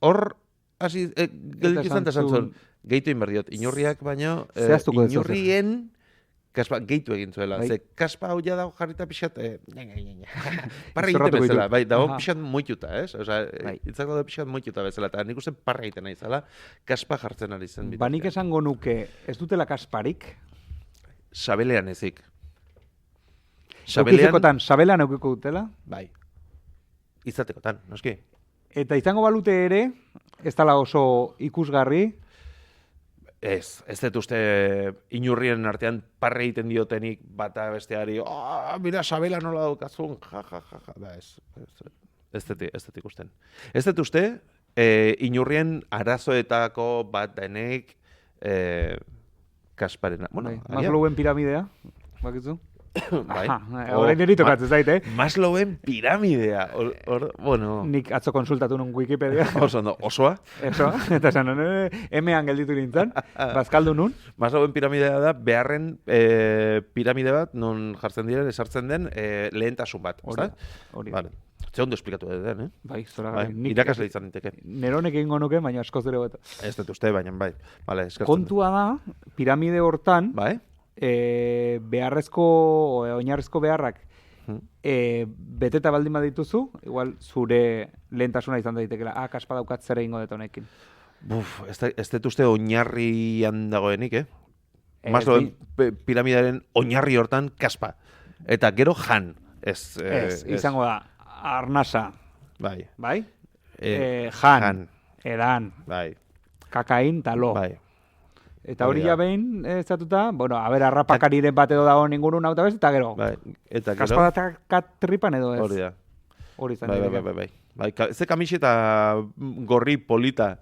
[SPEAKER 1] hor, hasi, gelditu izan eta esan zuen, gehitu inberdiot, inurriak baino,
[SPEAKER 3] Zehaztuko duzu,
[SPEAKER 1] inurrien kaspa gehitu egin zuela.
[SPEAKER 3] Bai.
[SPEAKER 1] Ze kaspa hau ja dago jarrita pixat, parra egiten
[SPEAKER 3] Zorratu
[SPEAKER 1] bezala,
[SPEAKER 3] gaitu.
[SPEAKER 1] bai, dago
[SPEAKER 3] Aha.
[SPEAKER 1] pixat moituta, ez? Osa,
[SPEAKER 3] Bai.
[SPEAKER 1] hitzak dago pixat moituta bezala, eta nik uste parra egiten nahi zela, kaspa jartzen ari zen.
[SPEAKER 3] Ba, nik esango nuke, ez dutela kasparik.
[SPEAKER 1] Sabelean ezik.
[SPEAKER 3] Eukizekotan, sabelan eukiko dutela.
[SPEAKER 1] Bai. Izatekotan, noski.
[SPEAKER 3] Eta izango balute ere, ez dela oso ikusgarri.
[SPEAKER 1] Ez dut uste inurrien artean parre egiten diotenik bata besteari, mira, sabela nola daukazun, ja. Ba, ez dut ikusten. Ez dut uste, inurrien arazoetako bat denek kasparena. Bueno,
[SPEAKER 3] Bai, Maslowen piramidea, bakizu?
[SPEAKER 1] bai.
[SPEAKER 3] Horrein niri tokatzen zait,
[SPEAKER 1] Maslowen piramidea. Bueno,
[SPEAKER 3] Nik atzo konsultatu nun Wikipedia.
[SPEAKER 1] oso ondo, osoa.
[SPEAKER 3] Eso, eta esan, emean gelditu nintzen, bazkaldu nun.
[SPEAKER 1] Maslowen piramidea da beharren piramide bat, non jartzen diren, esartzen den lehentasun bat, ezta?
[SPEAKER 3] Hori.
[SPEAKER 1] Vale. Ze ondo esplikatu den,
[SPEAKER 3] Bai, zora
[SPEAKER 1] Bai, irakasle izan diteke.
[SPEAKER 3] Neronek egingo nuke, baina askoz ere hobeto.
[SPEAKER 1] Ez dut uste, baina bai. Vale, eskertzen.
[SPEAKER 3] Kontua da, piramide hortan,
[SPEAKER 1] Bai?
[SPEAKER 3] beharrezko, oinarrezko beharrak beteta baldin badituzu, igual zure lehentasuna izan daitekela, kaspa daukat zer egingo dut honekin.
[SPEAKER 1] Ez dut uste oinarrian dagoenik, Maslowen piramidearen oinarri hortan kaspa. Eta gero jan. Ez,
[SPEAKER 3] izango da, arnasa,
[SPEAKER 1] Bai.
[SPEAKER 3] bai?
[SPEAKER 1] Jan.
[SPEAKER 3] Edan,
[SPEAKER 1] Bai.
[SPEAKER 3] kakain, talo.
[SPEAKER 1] Bai.
[SPEAKER 3] Eta hori
[SPEAKER 1] Hori da.
[SPEAKER 3] ja behin estatuta, bueno, a ber, arrapakariren bat edo dago ningunu nauta bez, eta gero,
[SPEAKER 1] Bai, eta gero,
[SPEAKER 3] kaspadatak tripan edo ez.
[SPEAKER 1] hori da.
[SPEAKER 3] Hori izan
[SPEAKER 1] Bai, bai,
[SPEAKER 3] daiteke.
[SPEAKER 1] bai, bai. Bai, ze kamiseta gorri polita.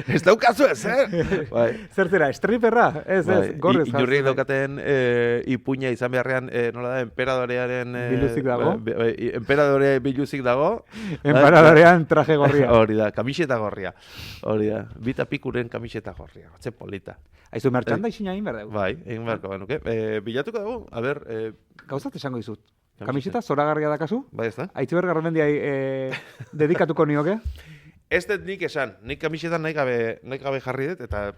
[SPEAKER 1] Ez daukazu ez, Bai.
[SPEAKER 3] Zer zera, striperra? Ez, gorrez
[SPEAKER 1] Inurriek daukaten ipuña izan beharrean, nola da, emperadorearen...
[SPEAKER 3] Biluzik dago.
[SPEAKER 1] Emperadore biluzik dago.
[SPEAKER 3] Enparadorean traje gorria.
[SPEAKER 1] Hori da, kamiseta gorria. Hori da, bita pikuren kamiseta gorria. Ze polita.
[SPEAKER 3] Aizu, merchandising egin behar dugu.
[SPEAKER 1] Bai, egin beharko genuke. Bilatuko dugu, a ber...
[SPEAKER 3] Gauzat esango dizut. Kamiseta zoragarria dakazu?
[SPEAKER 1] Bai, ez da?
[SPEAKER 3] Aitziber Garmendiai dedikatuko nioke?
[SPEAKER 1] Ez dut nik esan, nik kamisetan nahi gabe jarri dut, eta...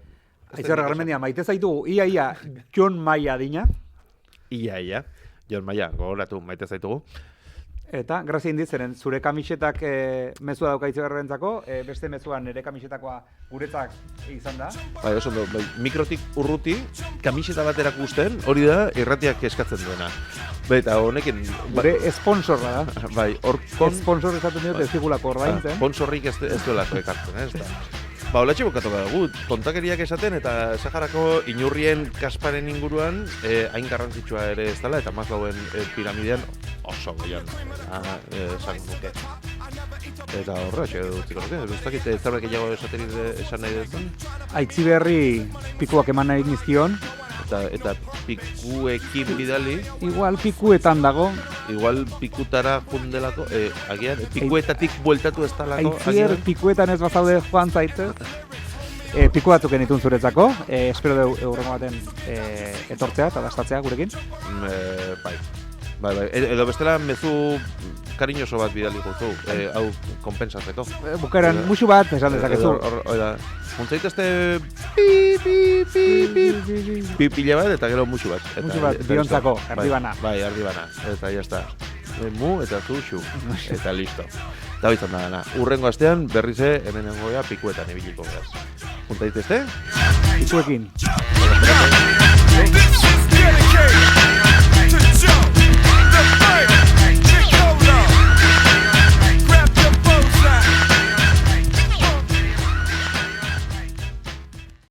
[SPEAKER 3] Aitziber Garmendia, maite zaitugu, ia, John Maia dina.
[SPEAKER 1] Ia, Jon Maia, gogoratu, maite zaitugu.
[SPEAKER 3] Eta, grazia inditzeren, zure kamisetak mezua dauka Aitziberrentzako, beste mezuan nire kamisetakoa guretzak izan da.
[SPEAKER 1] Bai, oso ondo, bai, mikrotik urruti, kamiseta bat erakusten, hori da irratiak eskatzen duena. Eta honekin...
[SPEAKER 3] Gure esponsorra da.
[SPEAKER 1] Bai, horkon...
[SPEAKER 3] Esponsor esaten dut ez digulako ordaintzen.
[SPEAKER 1] Sponsorrik ez duelako ekartzen, ez da. Ba, holatxe bukatu dugu, tontakeriak esaten eta Saharako inurrien kasparen inguruan hain garrantzitsua ere ez dela, eta Maslowen piramidean oso goian esan nuke. Eta horra, utziko nuke, ez dakit ez zaurek gehiago esan nahi duzun?
[SPEAKER 3] Aitziberri pikuak eman nahi nizkion.
[SPEAKER 1] Eta pikuekin bidali,
[SPEAKER 3] Igual pikuetan dago.
[SPEAKER 1] igual pikutara jundelako, agian, pikuetatik bueltatu ez talako,
[SPEAKER 3] Aitziber pikuetan ez bazaude joan zaite. Piku batzuk genitun zuretzako, espero dugu eurrengo baten etortzea eta dastatzea gurekin.
[SPEAKER 1] Bai, edo bestela mezu kariñoso bat bidali guzu, hau konpensatzeko.
[SPEAKER 3] Bukaeran musu bat esan dezakezu.
[SPEAKER 1] Juntzaitezte pila bat eta gero musu bat.
[SPEAKER 3] Musu bat, biontzako, erdibana.
[SPEAKER 1] Bai, erdibana, eta jazta. Mu eta zu xu, eta listo. Eta bizan da dana. Urrengo astean berrize hemen nengoia pikuetan ibiliko beraz. Juntaitezte?
[SPEAKER 3] Pikuekin.
[SPEAKER 4] Just